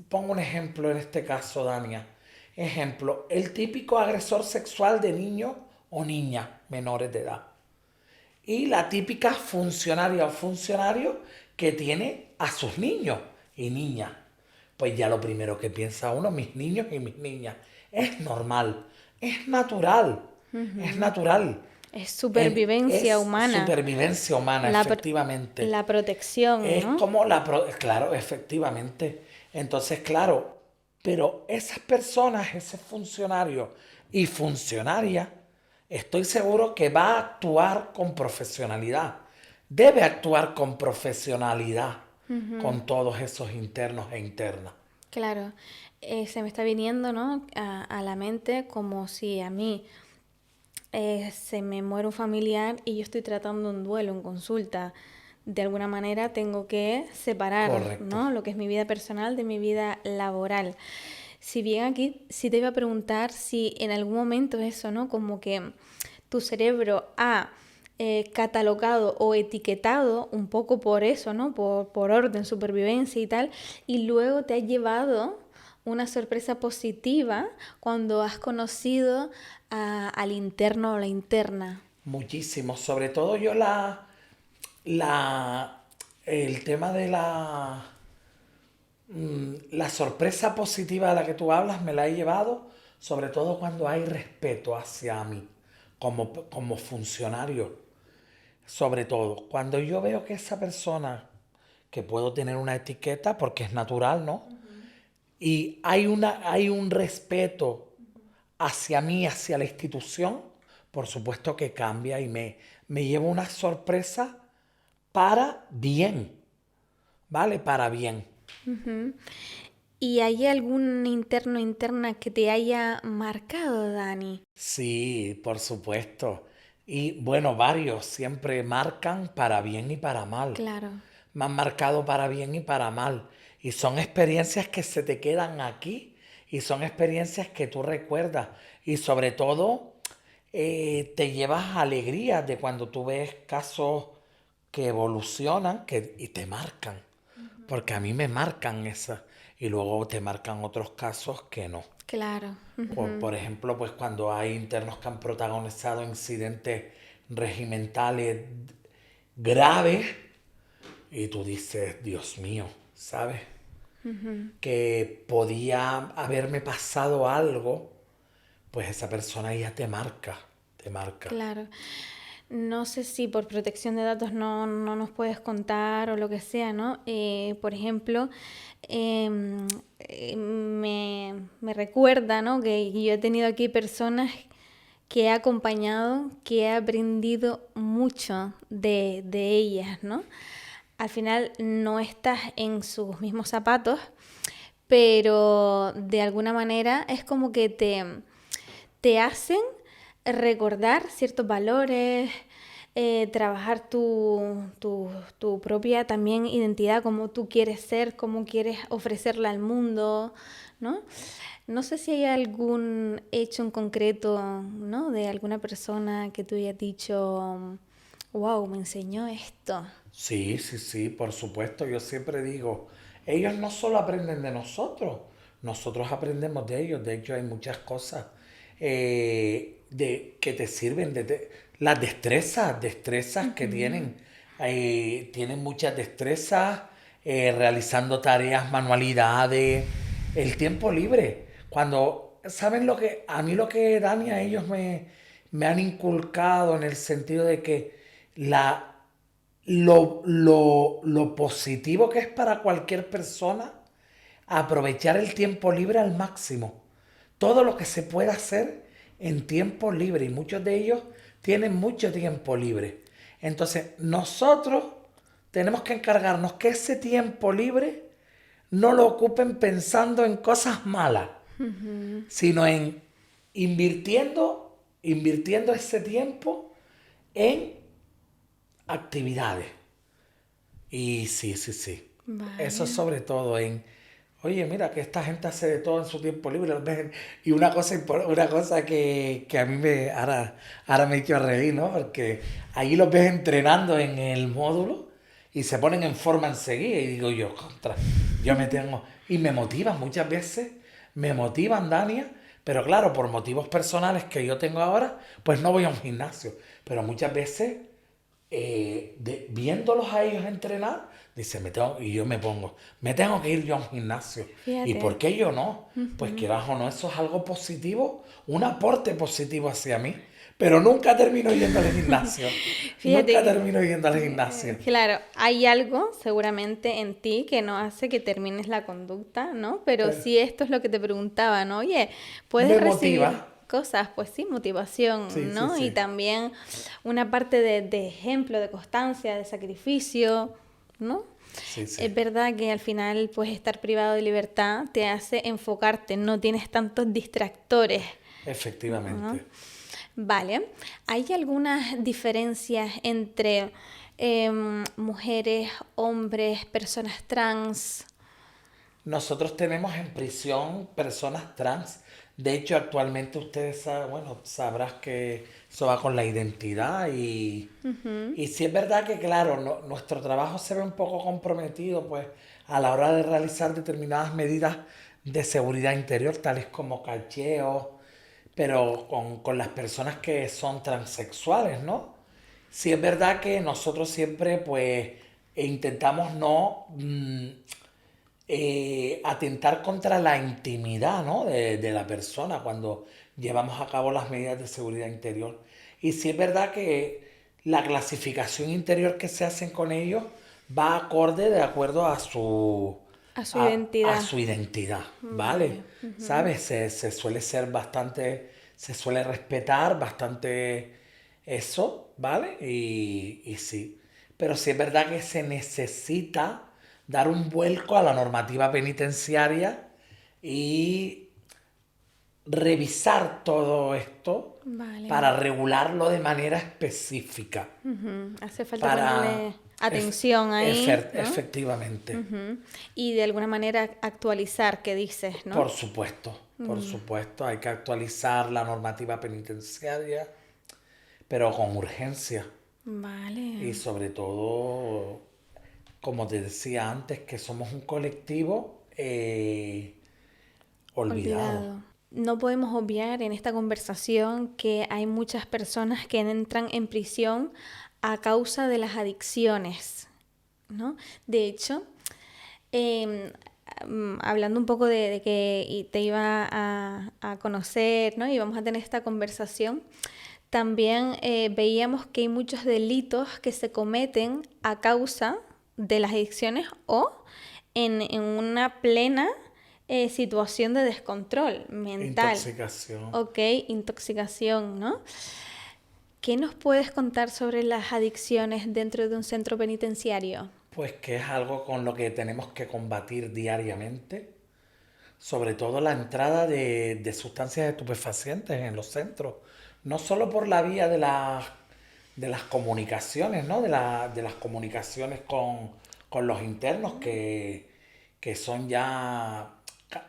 Speaker 1: pongo un ejemplo en este caso, Dania. Ejemplo, el típico agresor sexual de niños o niñas menores de edad. Y la típica funcionaria o funcionario que tiene a sus niños y niñas. Pues ya lo primero que piensa uno, mis niños y mis niñas. Es normal, es natural, es natural.
Speaker 2: Es supervivencia
Speaker 1: Es
Speaker 2: humana.
Speaker 1: supervivencia humana, efectivamente.
Speaker 2: La protección,
Speaker 1: Es
Speaker 2: ¿no?
Speaker 1: como claro, efectivamente. Entonces, claro, pero esas personas, ese funcionario y funcionaria, estoy seguro que va a actuar con profesionalidad. Debe actuar con profesionalidad con todos esos internos e internas.
Speaker 2: Claro, se me está viniendo, ¿no? A la mente como si a mí se me muere un familiar y yo estoy tratando un duelo en consulta. De alguna manera tengo que separar,
Speaker 1: Correcto.
Speaker 2: ¿no? Lo que es mi vida personal de mi vida laboral. Si bien aquí sí te iba a preguntar si en algún momento eso, ¿no? Como que tu cerebro ha catalogado o etiquetado un poco por eso, ¿no? Por orden, supervivencia y tal, y luego te ha llevado una sorpresa positiva cuando has conocido al interno o la interna.
Speaker 1: Muchísimo. Sobre todo yo el tema de la sorpresa positiva de la que tú hablas me la he llevado, sobre todo cuando hay respeto hacia mí, como funcionario. Sobre todo, cuando yo veo que esa persona, que puedo tener una etiqueta porque es natural, ¿no? Y hay un respeto hacia mí, hacia la institución, por supuesto que cambia y me lleva una sorpresa para bien, ¿vale? Para bien.
Speaker 2: ¿Y hay algún interno o interna que te haya marcado, Dani?
Speaker 1: Sí, por supuesto. Y bueno, varios siempre marcan para bien y para mal.
Speaker 2: Claro,
Speaker 1: Me han marcado para bien y para mal. Y son experiencias que se te quedan aquí y son experiencias que tú recuerdas. Y sobre todo, te llevas alegría de cuando tú ves casos que evolucionan y te marcan. Porque a mí me marcan esas. Y luego te marcan otros casos que no.
Speaker 2: claro.
Speaker 1: Por ejemplo, pues cuando hay internos que han protagonizado incidentes regimentales graves y tú dices, Dios mío, ¿sabes? Que podía haberme pasado algo, pues esa persona ya te marca, te marca.
Speaker 2: Claro. No sé si por protección de datos no nos puedes contar o lo que sea, ¿no? Por ejemplo, me recuerda, ¿no? Que yo he tenido aquí personas que he acompañado, que he aprendido mucho de ellas, ¿no? Al final no estás en sus mismos zapatos, pero de alguna manera es como que te hacen recordar ciertos valores, trabajar tu propia también identidad, cómo tú quieres ser, cómo quieres ofrecerla al mundo, ¿no? No sé si hay algún hecho en concreto, ¿no? De alguna persona que tú hayas dicho, wow, me enseñó esto.
Speaker 1: Sí, sí, sí, por supuesto. Yo siempre digo, ellos no solo aprenden de nosotros aprendemos de ellos. De hecho, hay muchas cosas que te sirven, las destrezas que tienen. Tienen muchas destrezas realizando tareas, manualidades, el tiempo libre. Cuando, ¿saben lo que, a mí lo que Dani, a ellos me han inculcado en el sentido de que la lo positivo que es para cualquier persona aprovechar el tiempo libre al máximo. Todo lo que se puede hacer en tiempo libre y muchos de ellos tienen mucho tiempo libre. Entonces nosotros tenemos que encargarnos que ese tiempo libre no lo ocupen pensando en cosas malas, sino en invirtiendo ese tiempo en actividades. Y sí, sí, sí. Eso
Speaker 2: Vale.
Speaker 1: sobre todo Oye, mira, que esta gente hace de todo en su tiempo libre. Los ves y una cosa que a mí ahora me quiero reír, ¿no? Porque ahí los ves entrenando en el módulo y se ponen en forma enseguida. Y digo yo, contra, yo me tengo... Y me motivan muchas veces, me motivan, Dania, pero claro, por motivos personales que yo tengo ahora, pues no voy a un gimnasio. Pero muchas veces viéndolos a ellos entrenar, dice, y yo me pongo, me tengo que ir yo a un gimnasio. ¿Y por
Speaker 2: Fíjate.
Speaker 1: qué yo no? Pues quieras o no, eso es algo positivo, un aporte positivo hacia mí. Pero nunca termino yendo al gimnasio.
Speaker 2: Fíjate
Speaker 1: Nunca
Speaker 2: que,
Speaker 1: termino yendo al gimnasio.
Speaker 2: claro, hay algo seguramente en ti que no hace que termines la conducta, ¿no? Pero
Speaker 1: Pero
Speaker 2: sí esto es lo que te preguntaba, ¿no? Oye, puedes
Speaker 1: me
Speaker 2: recibir
Speaker 1: motiva.
Speaker 2: cosas, pues sí,
Speaker 1: Sí,
Speaker 2: motivación,
Speaker 1: sí,
Speaker 2: ¿no? Y
Speaker 1: sí.
Speaker 2: también una parte de ejemplo, de constancia, de sacrificio, ¿no?
Speaker 1: Sí, sí.
Speaker 2: Es verdad que al final, pues estar privado de libertad te hace enfocarte, no tienes tantos distractores, ¿no?
Speaker 1: Efectivamente.
Speaker 2: Vale. ¿Hay algunas diferencias entre mujeres, hombres, personas trans?
Speaker 1: Nosotros tenemos en prisión personas trans. De hecho, actualmente ustedes bueno, sabrás que eso va con la identidad y sí es verdad que, claro, nuestro trabajo se ve un poco comprometido, pues, a la hora de realizar determinadas medidas de seguridad interior, tales como cacheos, pero con las personas que son transexuales, ¿no? Sí es verdad que nosotros siempre, pues, intentamos no atentar contra la intimidad, ¿no? de la persona cuando llevamos a cabo las medidas de seguridad interior. Y sí es verdad que la clasificación interior que se hacen con ellos va acorde de acuerdo a
Speaker 2: A su
Speaker 1: a
Speaker 2: identidad.
Speaker 1: su identidad, ¿vale?
Speaker 2: Vale. Ujú.
Speaker 1: ¿Sabes? Se suele ser bastante, se suele respetar bastante eso, ¿vale? Y sí. Pero sí es verdad que se necesita dar un vuelco a la normativa penitenciaria y revisar todo esto
Speaker 2: Vale.
Speaker 1: para regularlo de manera específica.
Speaker 2: Ujú. Hace falta
Speaker 1: Para...
Speaker 2: ponerle atención ahí, ¿no?
Speaker 1: efectivamente.
Speaker 2: Ujú. Y de alguna manera actualizar, ¿qué dices, no?
Speaker 1: Por supuesto, hay que actualizar la normativa penitenciaria, pero con urgencia. Y
Speaker 2: Vale.
Speaker 1: sobre todo, como te decía antes, que somos un colectivo olvidado.
Speaker 2: Olvidado. No podemos obviar en esta conversación que hay muchas personas que entran en prisión a causa de las adicciones, ¿no? De hecho, eh, hablando un poco de que te iba a conocer, ¿no? Y vamos a tener esta conversación, también veíamos que hay muchos delitos que se cometen a causa de las adicciones o en una plena situación de descontrol mental.
Speaker 1: Intoxicación.
Speaker 2: Ok, intoxicación, ¿no? ¿Qué nos puedes contar sobre las adicciones dentro de un centro penitenciario?
Speaker 1: Pues que es algo con lo que tenemos que combatir diariamente. Sobre todo la entrada de sustancias estupefacientes en los centros. No solo por la vía de las comunicaciones, ¿no? De las comunicaciones con los internos, que son ya...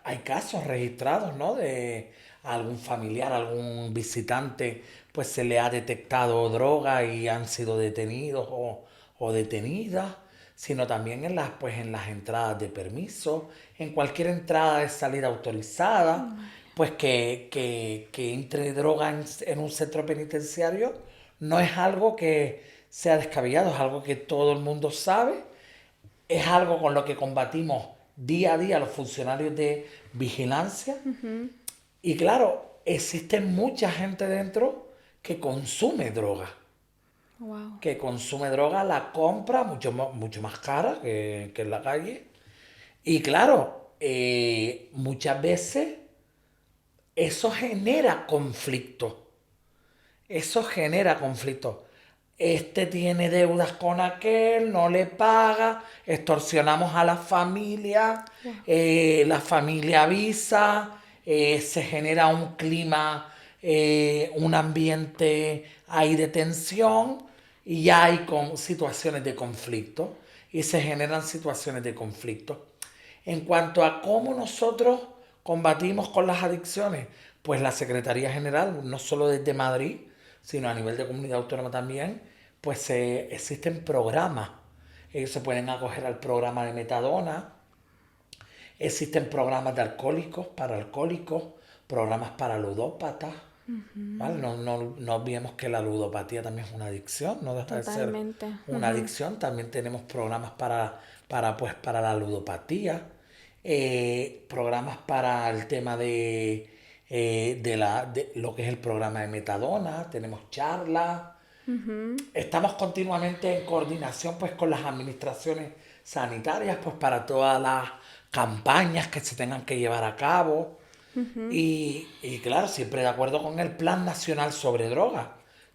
Speaker 1: Hay casos registrados, ¿no? De algún familiar, algún visitante, pues se le ha detectado droga y han sido detenidos o detenidas, sino también en pues en las entradas de permiso, en cualquier entrada de salida autorizada, pues que entre droga en un centro penitenciario no es algo que sea descabellado, es algo que todo el mundo sabe, es algo con lo que combatimos día a día los funcionarios de vigilancia. Y claro, existe mucha gente dentro que consume droga.
Speaker 2: Wow.
Speaker 1: Que consume droga, la compra mucho más cara que en la calle. Y claro, muchas veces eso genera conflicto. Eso genera conflicto. Este tiene deudas con aquel, no le paga, extorsionamos a
Speaker 2: Wow.
Speaker 1: la familia avisa, se genera un clima, un ambiente ahí de tensión y ya hay situaciones de conflicto y se generan situaciones de conflicto. En cuanto a cómo nosotros combatimos con las adicciones, pues la Secretaría General, no solo desde Madrid, sino a nivel de comunidad autónoma también, pues existen programas. Ellos se pueden acoger al programa de metadona, existen programas de alcohólicos, para alcohólicos, programas para ludópatas, ¿vale? No olvidemos que la ludopatía también es una adicción, no deja de ser
Speaker 2: Totalmente.
Speaker 1: una adicción. También tenemos programas para la ludopatía, programas para el tema de lo que es el programa de metadona, tenemos charlas. Estamos continuamente en coordinación pues con las administraciones sanitarias pues para todas las campañas que se tengan que llevar a cabo. Y claro, siempre de acuerdo con el Plan Nacional sobre Drogas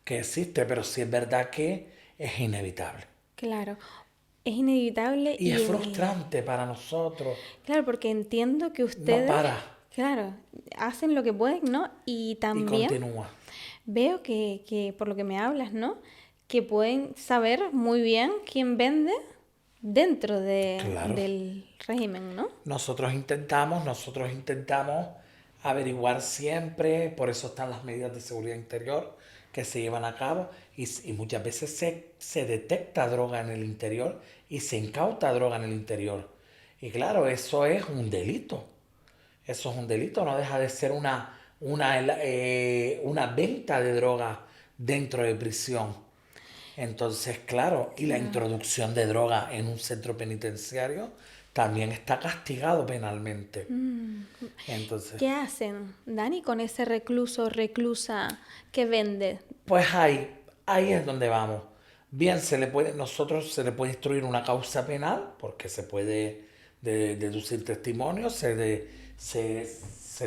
Speaker 1: que existe, pero sí es verdad que es inevitable.
Speaker 2: Claro, es inevitable
Speaker 1: Y es frustrante para nosotros.
Speaker 2: claro, porque entiendo que
Speaker 1: No
Speaker 2: ustedes,
Speaker 1: para
Speaker 2: claro, hacen lo que pueden, ¿no? Y
Speaker 1: y
Speaker 2: también
Speaker 1: continúa.
Speaker 2: veo que por lo que me hablas, ¿no? Que pueden saber muy bien quién vende dentro
Speaker 1: Claro.
Speaker 2: del régimen, ¿no?
Speaker 1: Nosotros intentamos averiguar siempre, por eso están las medidas de seguridad interior que se llevan a cabo y muchas veces se detecta droga en el interior y se incauta droga en el interior. Y claro, eso es un delito. Eso es un delito, no deja de ser una venta de droga dentro de prisión. Entonces, claro, y la introducción de droga en un centro penitenciario también está castigado penalmente. Entonces,
Speaker 2: ¿Qué hacen, Dani, con ese recluso o reclusa que vende?
Speaker 1: pues ahí es donde vamos. Bien, nosotros se le puede instruir una causa penal, porque se puede deducir testimonios, se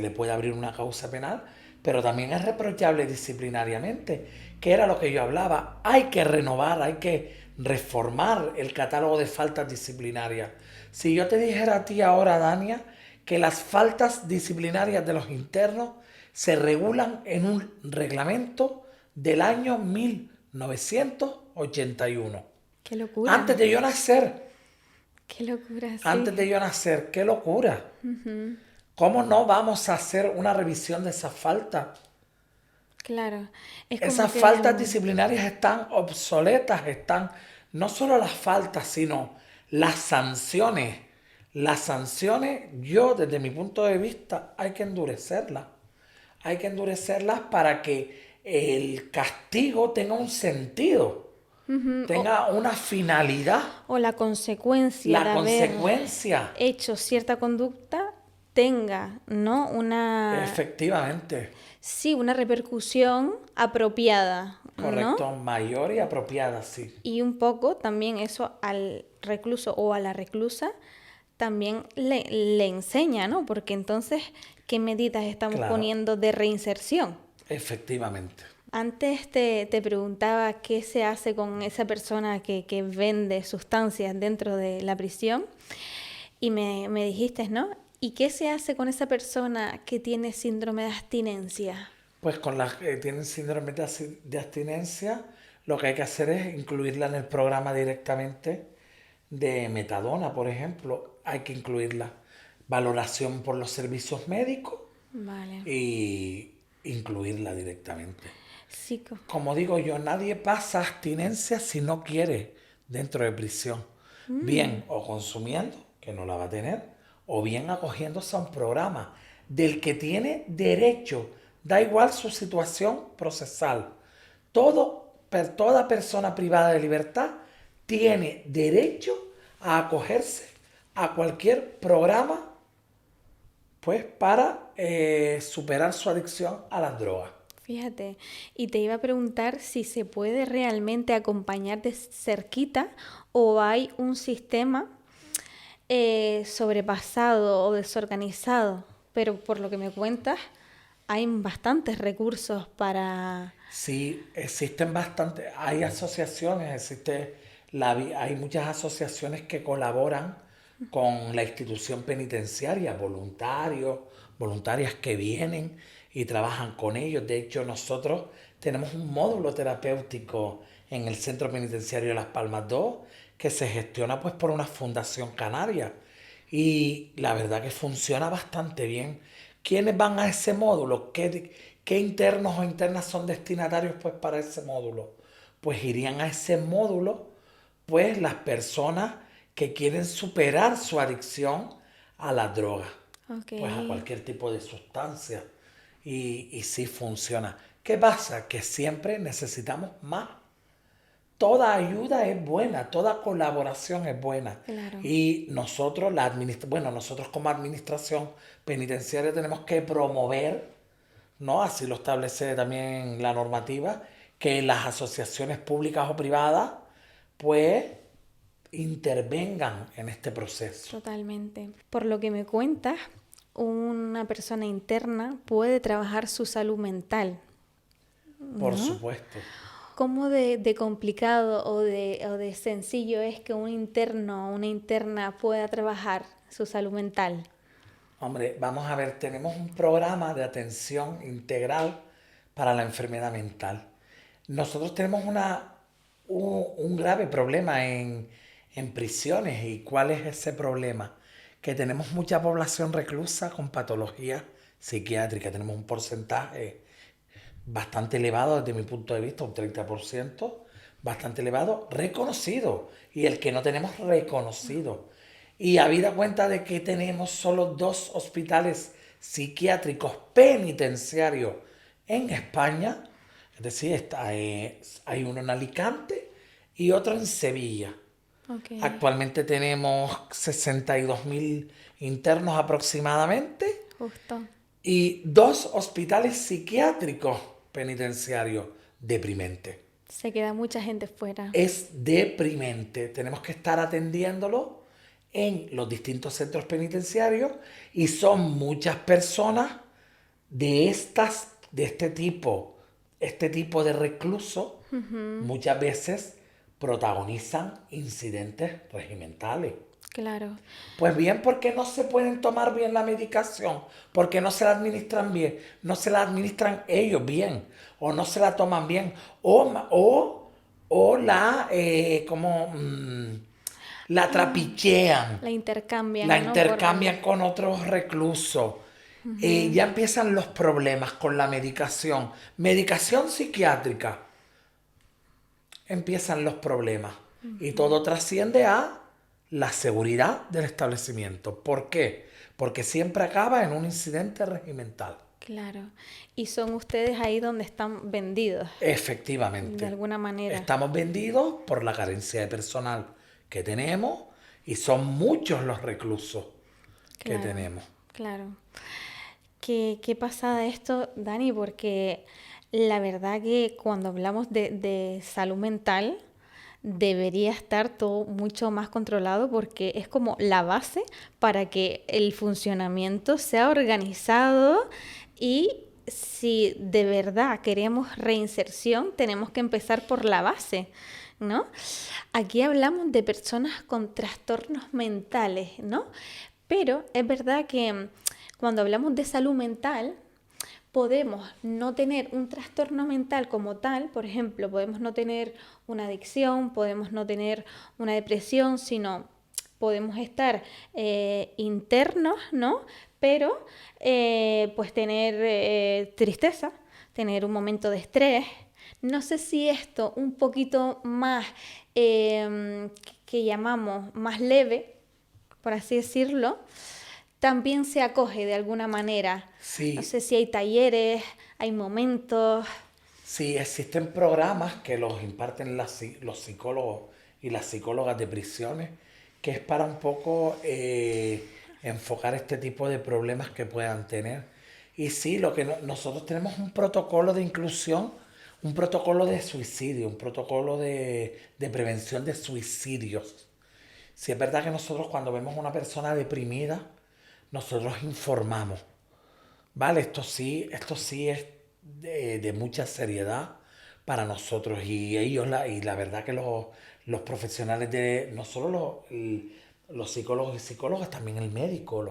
Speaker 1: le puede abrir una causa penal, pero también es reprochable disciplinariamente, que era lo que yo hablaba. Hay que renovar, hay que reformar el catálogo de faltas disciplinarias. Si yo te dijera a ti ahora, Dania, que las faltas disciplinarias de los internos se regulan en un reglamento del año 1981.
Speaker 2: Qué locura.
Speaker 1: Antes de yo nacer,
Speaker 2: Qué locura, sí.
Speaker 1: antes de yo nacer, qué locura. ¿Cómo no vamos a hacer una revisión de esas faltas?
Speaker 2: Claro. Es
Speaker 1: Esas
Speaker 2: como que
Speaker 1: faltas disciplinarias están obsoletas, están no solo las faltas, sino las sanciones. Las sanciones, yo desde mi punto de vista, hay que endurecerlas. Hay que endurecerlas para que el castigo tenga un sentido, tenga una finalidad,
Speaker 2: o la consecuencia de
Speaker 1: la
Speaker 2: haber
Speaker 1: consecuencia.
Speaker 2: hecho cierta conducta tenga, ¿no?
Speaker 1: Efectivamente,
Speaker 2: Sí, una repercusión apropiada, ¿no?
Speaker 1: correcto, mayor y apropiada, sí.
Speaker 2: Y un poco también eso al recluso o a la reclusa también le enseña, ¿no? Porque entonces, ¿qué medidas estamos
Speaker 1: Claro.
Speaker 2: poniendo de reinserción?
Speaker 1: Efectivamente.
Speaker 2: Antes te preguntaba qué se hace con esa persona que vende sustancias dentro de la prisión y me dijiste, ¿no? ¿Y qué se hace con esa persona que tiene síndrome de abstinencia?
Speaker 1: Pues con las que tienen síndrome de abstinencia, lo que hay que hacer es incluirla en el programa directamente de metadona, por ejemplo. Hay que incluirla. Valoración por los servicios médicos
Speaker 2: Vale.
Speaker 1: y incluirla directamente.
Speaker 2: Sí,
Speaker 1: Como digo yo, nadie pasa abstinencia si no quiere dentro de prisión. Bien o consumiendo, que no la va a tener, o bien acogiéndose a un programa del que tiene derecho, da igual su situación procesal. Toda persona privada de libertad tiene derecho a acogerse a cualquier programa pues para superar su adicción a las drogas.
Speaker 2: fíjate. Y te iba a preguntar si se puede realmente acompañar de cerquita o hay un sistema sobrepasado o desorganizado. Pero por lo que me cuentas, hay bastantes recursos para...
Speaker 1: Sí, existen bastantes, hay asociaciones, hay muchas asociaciones que colaboran con la institución penitenciaria, voluntarias que vienen y trabajan con ellos. De hecho, nosotros tenemos un módulo terapéutico en el Centro Penitenciario de Las Palmas 2 que se gestiona pues por una fundación canaria. Y la verdad que funciona bastante bien. ¿Quiénes van a ese módulo? ¿Qué internos o internas son destinatarios pues para ese módulo? Pues irían a ese módulo pues las personas que quieren superar su adicción a la droga,
Speaker 2: Ok,
Speaker 1: pues a cualquier tipo de sustancia. Y sí funciona. ¿Qué pasa? Que siempre necesitamos más. Toda ayuda es buena, toda colaboración es buena.
Speaker 2: claro,
Speaker 1: Y nosotros, nosotros como administración penitenciaria tenemos que promover, ¿no? Así lo establece también la normativa, que las asociaciones públicas o privadas, pues, intervengan en este proceso.
Speaker 2: totalmente. Por lo que me cuentas, una persona interna puede trabajar su salud mental,
Speaker 1: Por
Speaker 2: ¿no?
Speaker 1: supuesto.
Speaker 2: ¿Cómo de complicado o de sencillo es que un interno o una interna pueda trabajar su salud mental?
Speaker 1: Hombre, vamos a ver, tenemos un programa de atención integral para la enfermedad mental. Nosotros tenemos un grave problema en prisiones. ¿Y cuál es ese problema? Que tenemos mucha población reclusa con patologías psiquiátricas. Tenemos un porcentaje bastante elevado desde mi punto de vista, un 30%, bastante elevado, reconocido. Y el que no tenemos reconocido. Y habida cuenta de que tenemos solo 2 hospitales psiquiátricos penitenciarios en España, es decir, hay uno en Alicante y otro en Sevilla.
Speaker 2: Ok,
Speaker 1: Actualmente tenemos 62.000 internos aproximadamente
Speaker 2: justo.
Speaker 1: y 2 hospitales psiquiátricos penitenciarios. Deprimente.
Speaker 2: Se queda mucha gente fuera.
Speaker 1: Es deprimente. Tenemos que estar atendiéndolo en los distintos centros penitenciarios y son muchas personas de este tipo de reclusos, muchas veces protagonizan incidentes regimentales.
Speaker 2: Claro,
Speaker 1: Pues bien, porque no se pueden tomar bien la medicación, porque no se la administran bien, no se la administran ellos bien, o no se la toman bien, o la trapichean,
Speaker 2: la
Speaker 1: la
Speaker 2: intercambian, ¿no?
Speaker 1: intercambian con otros reclusos. Ya empiezan los problemas con la medicación. Medicación psiquiátrica. Empiezan los problemas. Y todo trasciende a la seguridad del establecimiento. ¿Por qué? Porque siempre acaba en un incidente regimental.
Speaker 2: Claro. Y son ustedes ahí donde están vendidos, de
Speaker 1: Efectivamente.
Speaker 2: alguna manera.
Speaker 1: Estamos vendidos por la carencia de personal que tenemos y son muchos los reclusos que
Speaker 2: Claro,
Speaker 1: tenemos.
Speaker 2: claro. Qué pasada esto, Dani, porque la verdad que cuando hablamos de salud mental debería estar todo mucho más controlado porque es como la base para que el funcionamiento sea organizado y si de verdad queremos reinserción, tenemos que empezar por la base, ¿no? Aquí hablamos de personas con trastornos mentales, ¿no? Pero es verdad que cuando hablamos de salud mental, podemos no tener un trastorno mental como tal, por ejemplo, podemos no tener una adicción, podemos no tener una depresión, sino podemos estar internos, ¿no? Pero pues tener tristeza, tener un momento de estrés. No sé si esto un poquito más que llamamos más leve, por así decirlo, también se acoge de alguna manera. No
Speaker 1: Sí,
Speaker 2: sé si hay talleres, hay momentos.
Speaker 1: sí, existen programas que los imparten los psicólogos y las psicólogas de prisiones, que es para un poco enfocar este tipo de problemas que puedan tener. Y sí, nosotros tenemos un protocolo de inclusión, un protocolo de suicidio, un protocolo de prevención de suicidios. Sí, es verdad que nosotros cuando vemos una persona deprimida, nosotros informamos. Vale, esto sí es de mucha seriedad para nosotros y la verdad que los profesionales no solo los psicólogos y psicólogas, también los médicos,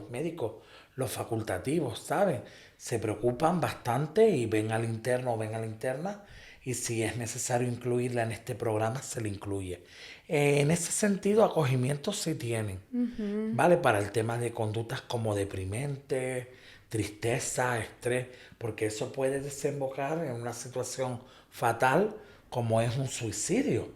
Speaker 1: los facultativos, ¿saben? Se preocupan bastante y ven al interno o ven a la interna y si es necesario incluirla en este programa, se le incluye. En ese sentido, acogimiento sí tienen, ¿vale? Para el tema de conductas como deprimente, tristeza, estrés, porque eso puede desembocar en una situación fatal como es un suicidio.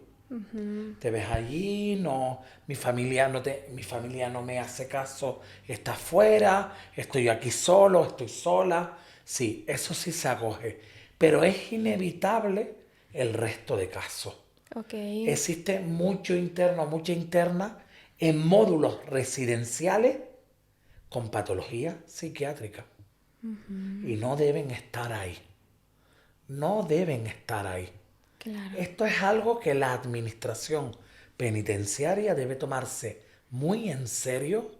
Speaker 1: Te ves allí, no, mi familia no me hace caso, está fuera, estoy aquí solo, estoy sola. Sí, eso sí se acoge, pero es inevitable el resto de casos.
Speaker 2: Ok,
Speaker 1: Existe mucho interno, mucha interna en módulos residenciales con patología psiquiátrica y no deben estar ahí. No deben estar ahí.
Speaker 2: claro,
Speaker 1: Esto es algo que la administración penitenciaria debe tomarse muy en serio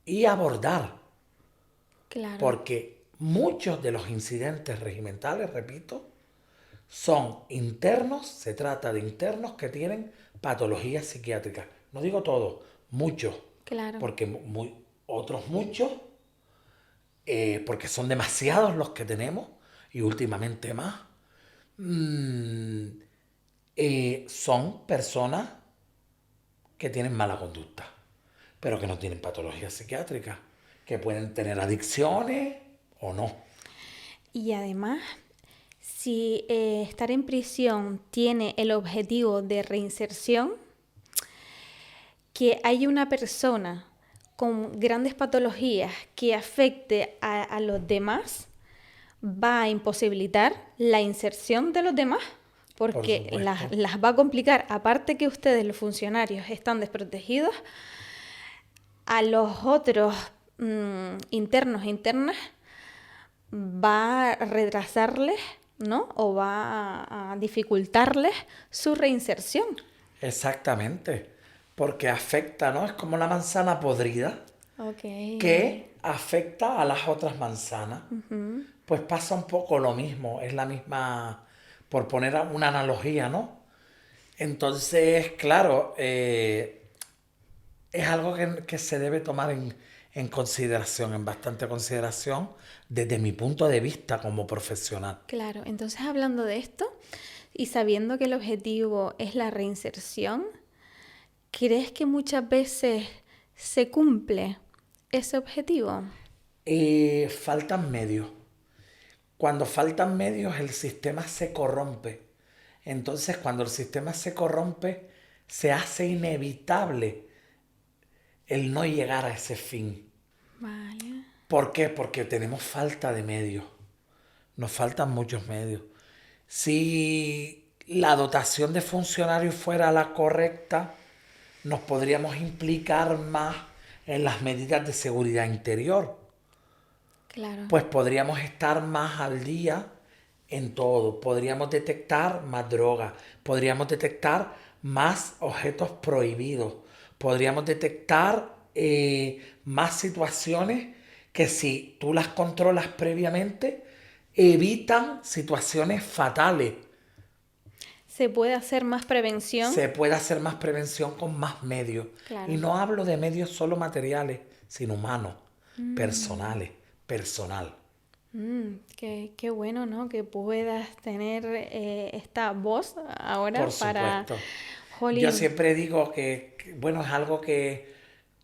Speaker 1: y abordar,
Speaker 2: claro.
Speaker 1: porque muchos de los incidentes regimentales, repito, son internos, se trata de internos que tienen patologías psiquiátricas. No digo todos, muchos,
Speaker 2: Claro,
Speaker 1: porque otros muchos, porque son demasiados los que tenemos y últimamente más. mm, Son personas que tienen mala conducta, pero que no tienen patologías psiquiátricas, que pueden tener adicciones o no.
Speaker 2: y además, si estar en prisión tiene el objetivo de reinserción, que hay una persona con grandes patologías que afecte a los demás, va a imposibilitar la inserción de los demás, porque
Speaker 1: supuesto.
Speaker 2: las va a complicar. Aparte que ustedes, los funcionarios, están desprotegidos, a los otros internos e internas va a retrasarles, ¿no? O va a dificultarles su reinserción.
Speaker 1: Exactamente, porque afecta, ¿no? Es como la manzana podrida
Speaker 2: Ok.
Speaker 1: que afecta a las otras manzanas. Pues pasa un poco lo mismo, es la misma, por poner una analogía, ¿no? Entonces, claro, es algo que se debe tomar en consideración, en bastante consideración, desde mi punto de vista como profesional.
Speaker 2: Claro, entonces hablando de esto y sabiendo que el objetivo es la reinserción, ¿crees que muchas veces se cumple ese objetivo?
Speaker 1: Faltan medios. Cuando faltan medios, el sistema se corrompe. Entonces, cuando el sistema se corrompe, se hace inevitable el no llegar a ese fin.
Speaker 2: Vale.
Speaker 1: ¿Por qué? Porque tenemos falta de medios. Nos faltan muchos medios. Si la dotación de funcionarios fuera la correcta, nos podríamos implicar más en las medidas de seguridad interior.
Speaker 2: Claro.
Speaker 1: Pues podríamos estar más al día en todo. Podríamos detectar más drogas, podríamos detectar más objetos prohibidos, podríamos detectar más situaciones que si tú las controlas previamente, evitan situaciones fatales.
Speaker 2: ¿Se puede hacer más prevención?
Speaker 1: Se puede hacer más prevención con más medios.
Speaker 2: Claro.
Speaker 1: Y no hablo de medios solo materiales, sino humanos, personales, personal.
Speaker 2: Qué bueno, ¿no? Que puedas tener esta voz ahora
Speaker 1: Por
Speaker 2: para...
Speaker 1: supuesto.
Speaker 2: Jolín.
Speaker 1: Yo siempre digo bueno, es algo que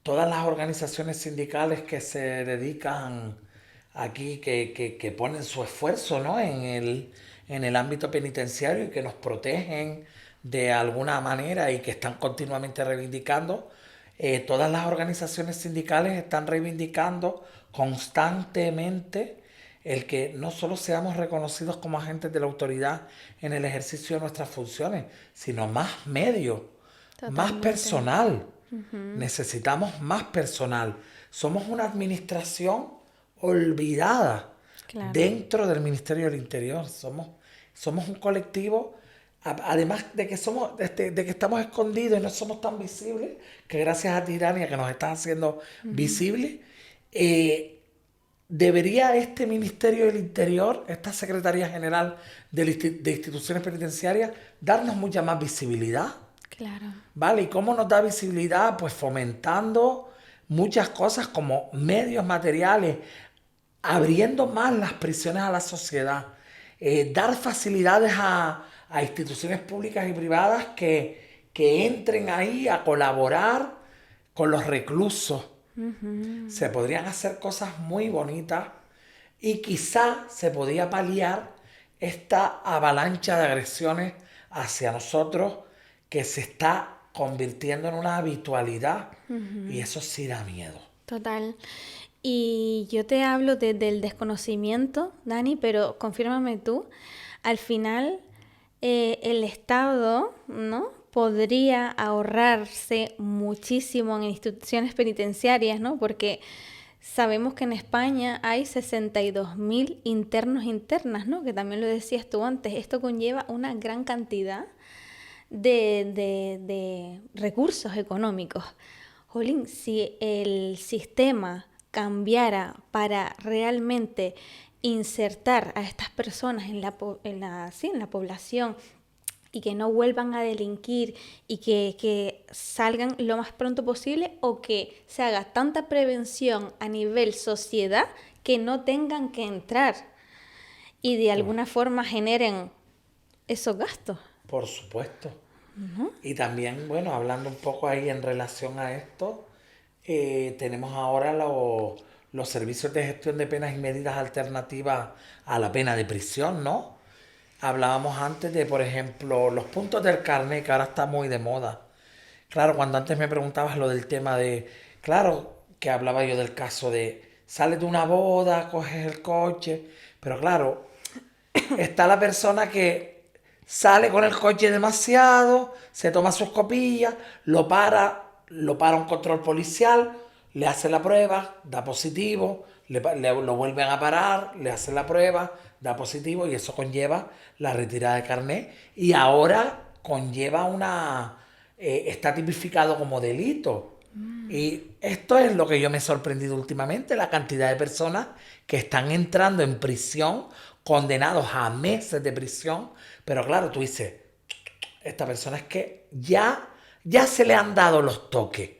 Speaker 1: todas las organizaciones sindicales que se dedican aquí, que ponen su esfuerzo, ¿no? En el ámbito penitenciario y que nos protegen de alguna manera y que están continuamente reivindicando, todas las organizaciones sindicales están reivindicando constantemente el que no solo seamos reconocidos como agentes de la autoridad en el ejercicio de nuestras funciones, sino más medios, más
Speaker 2: Totalmente.
Speaker 1: personal. Necesitamos más personal. Somos una administración olvidada
Speaker 2: Claro.
Speaker 1: dentro del Ministerio del Interior. Somos un colectivo, además de que de que estamos escondidos y no somos tan visibles, que gracias a ti, Dania, que nos estás haciendo visibles, debería este Ministerio del Interior, esta Secretaría General de Instituciones Penitenciarias, darnos mucha más visibilidad.
Speaker 2: Claro.
Speaker 1: ¿Vale? ¿Y cómo nos da visibilidad? Pues fomentando muchas cosas como medios materiales, abriendo más las prisiones a la sociedad, dar facilidades a instituciones públicas y privadas que entren ahí a colaborar con los reclusos. Se podrían hacer cosas muy bonitas y quizá se podía paliar esta avalancha de agresiones hacia nosotros que se está convirtiendo en una habitualidad y eso sí da miedo.
Speaker 2: Total. Y yo te hablo del desconocimiento, Dani, pero confírmame tú, al final el Estado, ¿no?, podría ahorrarse muchísimo en instituciones penitenciarias, ¿no? Porque sabemos que en España hay 62.000 internos e internas, ¿no? Que también lo decías tú antes. Esto conlleva una gran cantidad de recursos económicos. Jolín, si el sistema cambiara para realmente insertar a estas personas en la población y que no vuelvan a delinquir y que salgan lo más pronto posible, o que se haga tanta prevención a nivel sociedad que no tengan que entrar y de alguna forma generen esos gastos.
Speaker 1: Por supuesto. Y también, bueno, hablando un poco ahí en relación a esto, tenemos ahora los servicios de gestión de penas y medidas alternativas a la pena de prisión, ¿no? Hablábamos antes de, por ejemplo, los puntos del carnet, que ahora está muy de moda. Claro, cuando antes me preguntabas lo del tema de, claro, que hablaba yo del caso de, sales de una boda, coges el coche, pero claro, está la persona que sale con el coche demasiado, se toma sus copillas, lo para un control policial, le hace la prueba, da positivo, lo vuelven a parar, le hacen la prueba, da positivo y eso conlleva la retirada de carnet y ahora conlleva está tipificado como delito. Y esto es lo que yo me he sorprendido últimamente, la cantidad de personas que están entrando en prisión, condenados a meses de prisión, pero claro, tú dices, esta persona es que ya se le han dado los toques,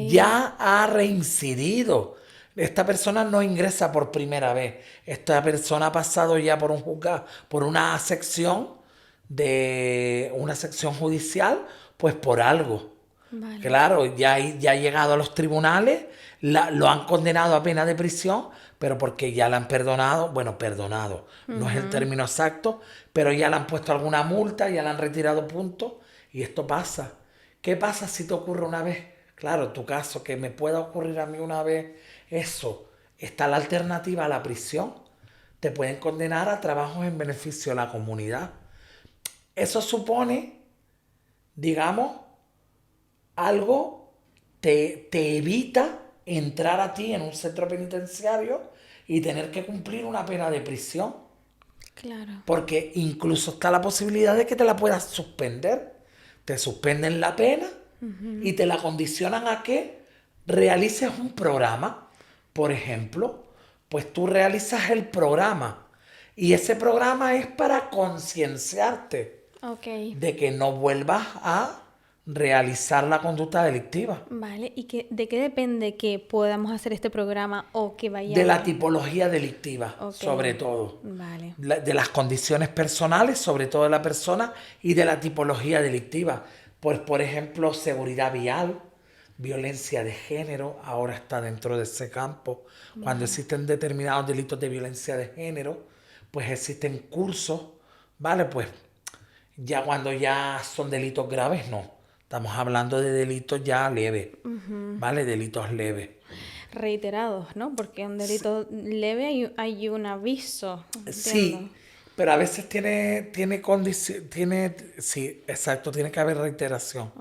Speaker 1: ya ha reincidido. Esta persona no ingresa por primera vez. Esta persona ha pasado ya por un juzgado, por una sección judicial, pues por algo. Vale. Claro, ya ha llegado a los tribunales, lo han condenado a pena de prisión, pero porque ya la han perdonado, no es el término exacto, pero ya le han puesto alguna multa, ya le han retirado puntos, y esto pasa. ¿Qué pasa si te ocurre una vez? Claro, tu caso, que me pueda ocurrir a mí una vez, eso, está la alternativa a la prisión. Te pueden condenar a trabajos en beneficio de la comunidad. Eso supone, digamos, algo te evita entrar a ti en un centro penitenciario y tener que cumplir una pena de prisión.
Speaker 2: Claro.
Speaker 1: Porque incluso está la posibilidad de que te la puedas suspender. Te suspenden la pena y te la condicionan a que realices un programa. Por ejemplo, pues tú realizas el programa y ese programa es para concienciarte de que no vuelvas a realizar la conducta delictiva.
Speaker 2: Vale, ¿y de qué depende que podamos hacer este programa o que vayamos?
Speaker 1: De la tipología delictiva, sobre todo.
Speaker 2: Vale.
Speaker 1: De las condiciones personales, sobre todo de la persona, y de la tipología delictiva. Pues, por ejemplo, seguridad vial, violencia de género, ahora está dentro de ese campo. Vale. Cuando existen determinados delitos de violencia de género, pues existen cursos, ¿vale? Pues ya cuando ya son delitos graves, no. Estamos hablando de delitos ya leves, ¿vale? Delitos leves.
Speaker 2: Reiterados, ¿no? Porque un delito leve hay un aviso. ¿Entiendo?
Speaker 1: Sí, pero a veces tiene sí, exacto, tiene que haber reiteración.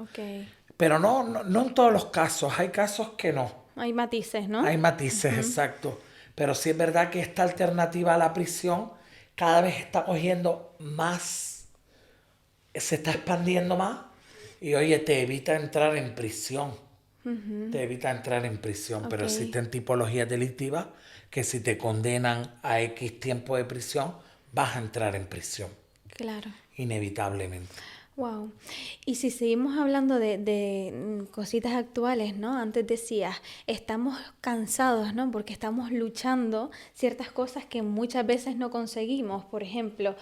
Speaker 1: Pero no en todos los casos, hay casos que no.
Speaker 2: Hay matices, ¿no?
Speaker 1: Hay matices, exacto. Pero sí es verdad que esta alternativa a la prisión cada vez está cogiendo más, se está expandiendo más. Y oye, te evita entrar en prisión. Te evita entrar en prisión. Pero existen tipologías delictivas que si te condenan a X tiempo de prisión, vas a entrar en prisión.
Speaker 2: Claro.
Speaker 1: Inevitablemente.
Speaker 2: Wow. Y si seguimos hablando de cositas actuales, ¿no? Antes decías, estamos cansados, ¿no? Porque estamos luchando ciertas cosas que muchas veces no conseguimos. Por ejemplo,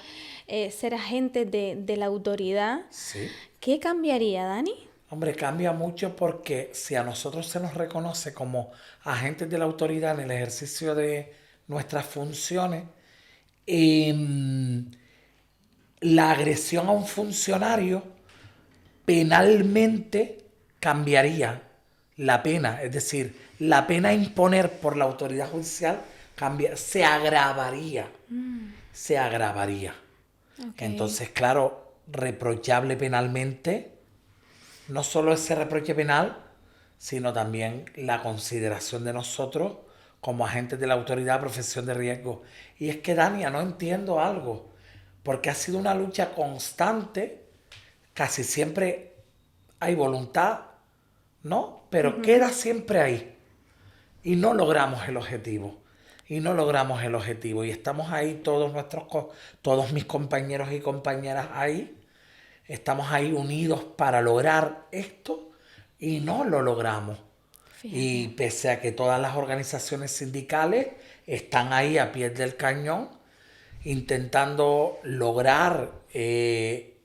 Speaker 2: ser agentes de la autoridad.
Speaker 1: Sí.
Speaker 2: ¿Qué cambiaría, Dani?
Speaker 1: Hombre, cambia mucho porque si a nosotros se nos reconoce como agentes de la autoridad en el ejercicio de nuestras funciones, em, la agresión a un funcionario penalmente cambiaría la pena, es decir, la pena a imponer por la autoridad judicial se agravaría.
Speaker 2: Ok.
Speaker 1: Entonces, claro, reprochable penalmente, no solo ese reproche penal, sino también la consideración de nosotros como agentes de la autoridad, profesión de riesgo. Y es que, Dania, no entiendo algo, porque ha sido una lucha constante, casi siempre hay voluntad, ¿no? Pero queda siempre ahí. Y no logramos el objetivo. Y no logramos el objetivo. Y estamos ahí todos mis compañeros y compañeras ahí. Estamos ahí unidos para lograr esto y no lo logramos. Y
Speaker 2: Fíjate.
Speaker 1: pese a que todas las organizaciones sindicales están ahí a pie del cañón intentando lograr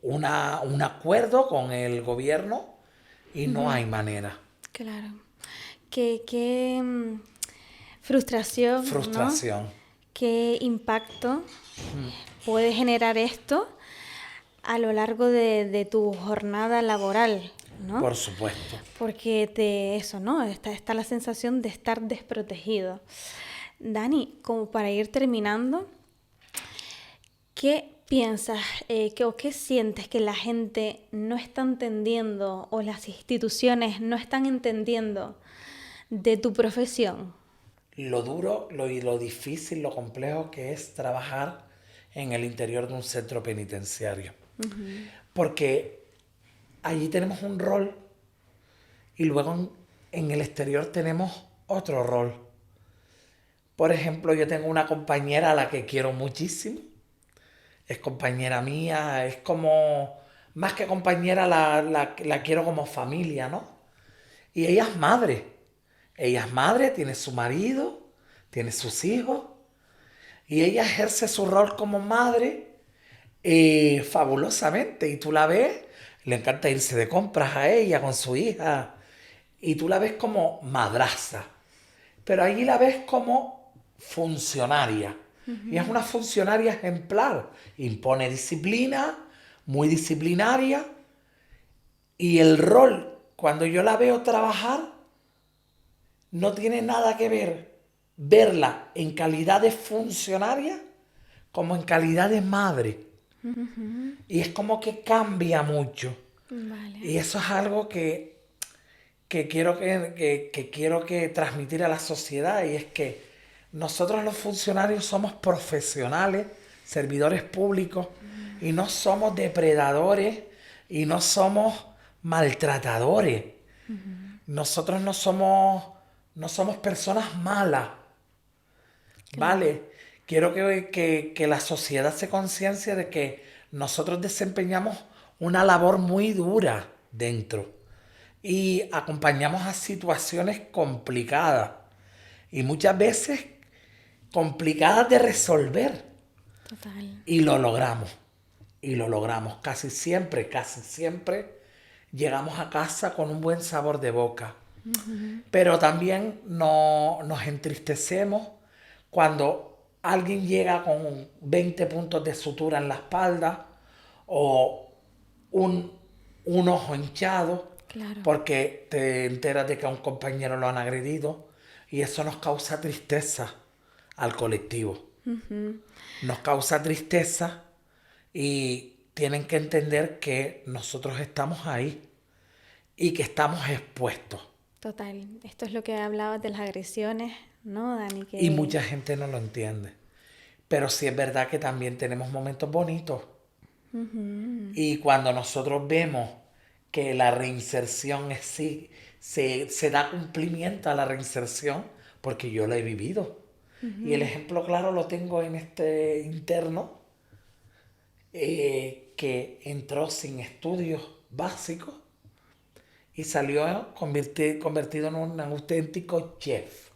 Speaker 1: un acuerdo con el gobierno y no hay manera.
Speaker 2: Claro. Qué frustración, ¿no?
Speaker 1: Frustración.
Speaker 2: Qué impacto puede generar esto a lo largo de tu jornada laboral, ¿no?
Speaker 1: Por supuesto.
Speaker 2: Porque eso, ¿no? Está la sensación de estar desprotegido. Dani, como para ir terminando, ¿qué piensas o qué sientes que la gente no está entendiendo o las instituciones no están entendiendo de tu profesión?
Speaker 1: Lo duro, lo difícil, lo complejo que es trabajar en el interior de un centro penitenciario. Porque allí tenemos un rol y luego en el exterior tenemos otro rol. Por ejemplo, yo tengo una compañera a la que quiero muchísimo. Es compañera mía, es como... Más que compañera, la quiero como familia, ¿no? Y ella es madre. Ella es madre, tiene su marido, tiene sus hijos. Y ella ejerce su rol como madre fabulosamente. Y tú la ves, le encanta irse de compras a ella con su hija. Y tú la ves como madraza. Pero allí la ves como funcionaria. Y es una funcionaria ejemplar. Impone disciplina, muy disciplinaria. Y el rol, cuando yo la veo trabajar, no tiene nada que ver verla en calidad de funcionaria como en calidad de madre. Y es como que cambia mucho.
Speaker 2: Vale.
Speaker 1: Y eso es algo que quiero que transmitir a la sociedad, y es que nosotros los funcionarios somos profesionales, servidores públicos, y no somos depredadores y no somos maltratadores. Nosotros no somos personas malas, ¿vale? Quiero que la sociedad se conciencie de que nosotros desempeñamos una labor muy dura dentro y acompañamos a situaciones complicadas y muchas veces complicadas de resolver,
Speaker 2: Total.
Speaker 1: y lo logramos. Y lo logramos casi siempre llegamos a casa con un buen sabor de boca. Pero también no, nos entristecemos cuando alguien llega con 20 puntos de sutura en la espalda o un, un ojo hinchado
Speaker 2: Claro.
Speaker 1: porque te enteras de que a un compañero lo han agredido, y eso nos causa tristeza al colectivo. Nos causa tristeza y tienen que entender que nosotros estamos ahí y que estamos expuestos.
Speaker 2: Total. Esto es lo que hablabas de las agresiones, ¿no, Dani?
Speaker 1: Y mucha gente no lo entiende. Pero sí es verdad que también tenemos momentos bonitos. Y cuando nosotros vemos que la reinserción es sí, se da cumplimiento a la reinserción, porque yo la he vivido. Y el ejemplo claro lo tengo en este interno, que entró sin estudios básicos y salió convertido en un auténtico chef.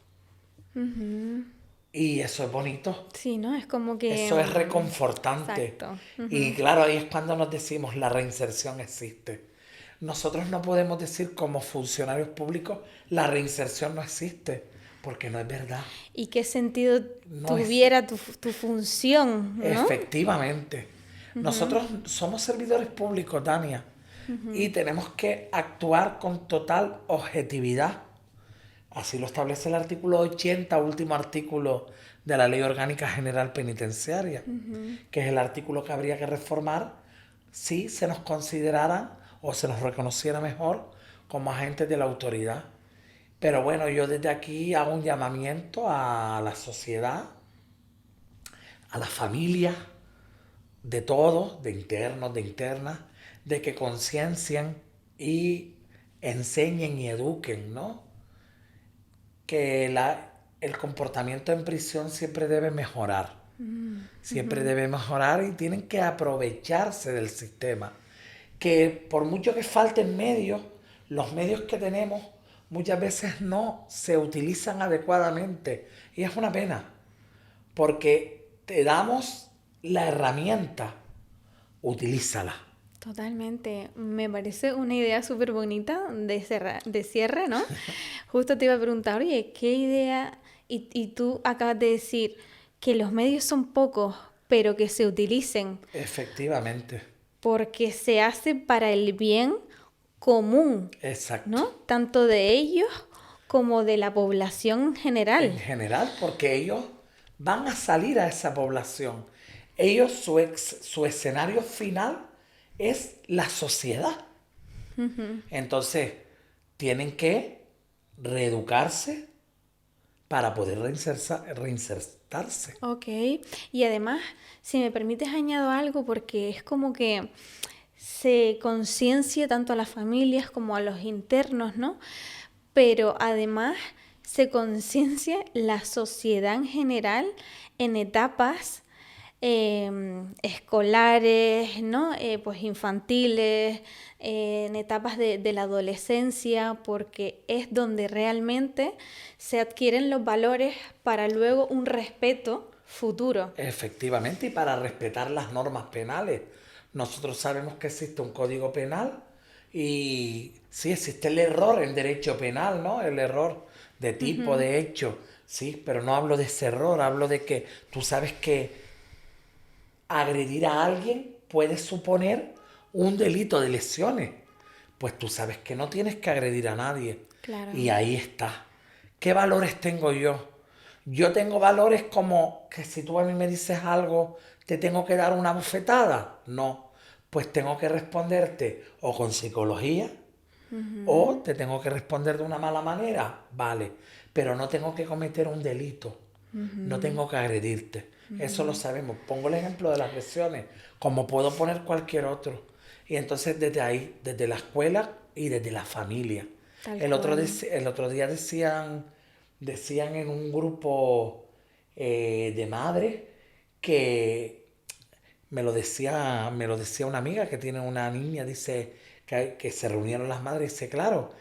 Speaker 1: Y eso es bonito.
Speaker 2: Sí, ¿no? Es como que...
Speaker 1: Eso es reconfortante.
Speaker 2: Exacto.
Speaker 1: Y claro, ahí es cuando nos decimos la reinserción existe. Nosotros no podemos decir como funcionarios públicos la reinserción no existe, porque no es verdad.
Speaker 2: ¿Y qué sentido
Speaker 1: No es
Speaker 2: tuviera tu función, no?
Speaker 1: efectivamente. Nosotros somos servidores públicos, Dania, y tenemos que actuar con total objetividad. Así lo establece el artículo 80, último artículo de la Ley Orgánica General Penitenciaria, que es el artículo que habría que reformar si se nos considerara o se nos reconociera mejor como agentes de la autoridad. Pero bueno, yo desde aquí hago un llamamiento a la sociedad, a la familia, de todos, de internos, de internas, de que conciencien y enseñen y eduquen, ¿no? Que el comportamiento en prisión siempre debe mejorar. Siempre debe mejorar y tienen que aprovecharse del sistema. Que por mucho que falten medios, los medios que tenemos muchas veces no se utilizan adecuadamente. Y es una pena, porque te damos la herramienta, utilízala.
Speaker 2: Totalmente. Me parece una idea súper bonita de cierre, ¿no? Justo te iba a preguntar, oye, ¿qué idea? Y tú acabas de decir que los medios son pocos, pero que se utilicen
Speaker 1: Efectivamente.
Speaker 2: porque se hace para el bien común,
Speaker 1: Exacto.
Speaker 2: ¿no? Tanto de ellos como de la población en
Speaker 1: En
Speaker 2: general.
Speaker 1: general, porque ellos van a salir a esa población. Ellos, su escenario final es la sociedad. Entonces, tienen que reeducarse para poder reinsertarse.
Speaker 2: Ok, y además, si me permites, añado algo porque es como que se conciencia tanto a las familias como a los internos, ¿no? Pero además se conciencia la sociedad en general en etapas escolares, ¿no? Pues infantiles, en etapas de la adolescencia, porque es donde realmente se adquieren los valores para luego un respeto futuro.
Speaker 1: Efectivamente, y para respetar las normas penales. Nosotros sabemos que existe un código penal y sí existe el error en derecho penal, ¿no? El error de tipo, de hecho, sí, pero no hablo de ese error, hablo de que tú sabes que agredir a alguien puede suponer un delito de lesiones. Pues tú sabes que no tienes que agredir a nadie.
Speaker 2: Claro.
Speaker 1: Y ahí está. ¿Qué valores tengo yo? Yo tengo valores como que si tú a mí me dices algo, te tengo que dar una bofetada. No, pues tengo que responderte o con psicología o te tengo que responder de una mala manera. Vale, pero no tengo que cometer un delito. No tengo que agredirte. Eso lo sabemos. Pongo el ejemplo de las lesiones, como puedo poner cualquier otro. Y entonces desde ahí, desde la escuela y desde la familia. El otro día decían en un grupo de madres que me lo decía una amiga que tiene una niña, dice que se reunieron las madres y dice, claro,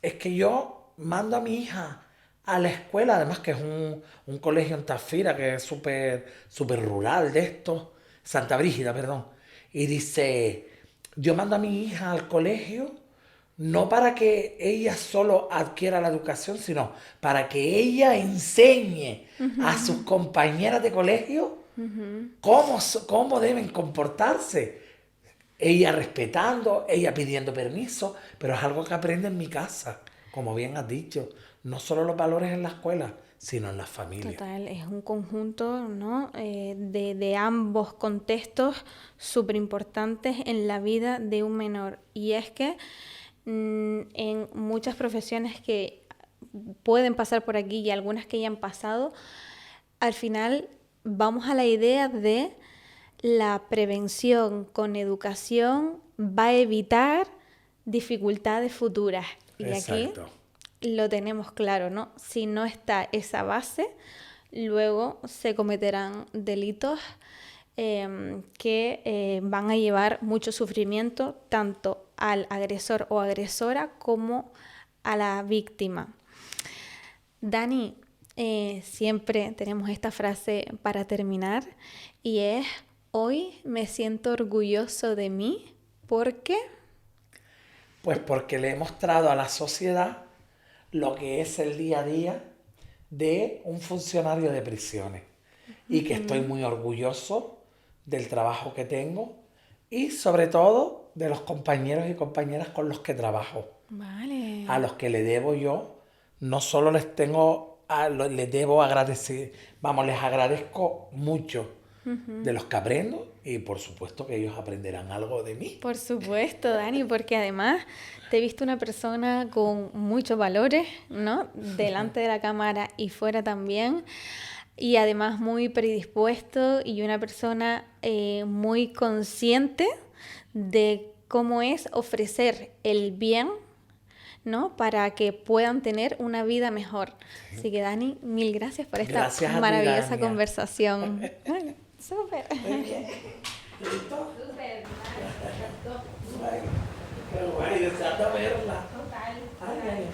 Speaker 1: es que yo mando a mi hija a la escuela, además que es un colegio en Tafira, que es súper súper rural de esto, Santa Brígida, perdón, y dice, yo mando a mi hija al colegio no para que ella solo adquiera la educación, sino para que ella enseñe a sus compañeras de colegio cómo deben comportarse. Ella respetando, ella pidiendo permiso, pero es algo que aprende en mi casa, como bien has dicho. No solo los valores en la escuela, sino en la familia.
Speaker 2: Total, es un conjunto, ¿no? De ambos contextos súper importantes en la vida de un menor. Y es que en muchas profesiones que pueden pasar por aquí y algunas que ya han pasado, al final vamos a la idea de la prevención con educación va a evitar dificultades futuras. Y
Speaker 1: Exacto.
Speaker 2: aquí lo tenemos claro, ¿no? Si no está esa base, luego se cometerán delitos que van a llevar mucho sufrimiento tanto al agresor o agresora como a la víctima. Dani, siempre tenemos esta frase para terminar y es: hoy me siento orgulloso de mí. ¿Por qué?
Speaker 1: Pues porque le he mostrado a la sociedad lo que es el día a día de un funcionario de prisiones y que estoy muy orgulloso del trabajo que tengo y sobre todo de los compañeros y compañeras con los que trabajo.
Speaker 2: Vale.
Speaker 1: A los que le debo yo, no solo les debo agradecer, les agradezco mucho de los que aprendo y por supuesto que ellos aprenderán algo de mí.
Speaker 2: Por supuesto, Dani, porque además te he visto una persona con muchos valores, ¿no? Delante de la cámara y fuera también. Y además muy predispuesto y una persona muy consciente de cómo es ofrecer el bien, ¿no? Para que puedan tener una vida mejor. Así que, Dani, mil gracias por esta maravillosa conversación. Bueno, súper.
Speaker 1: Muy bien. ¿Listo? Súper. Qué guay, deseando verla.
Speaker 2: Total.
Speaker 1: Ay, ay.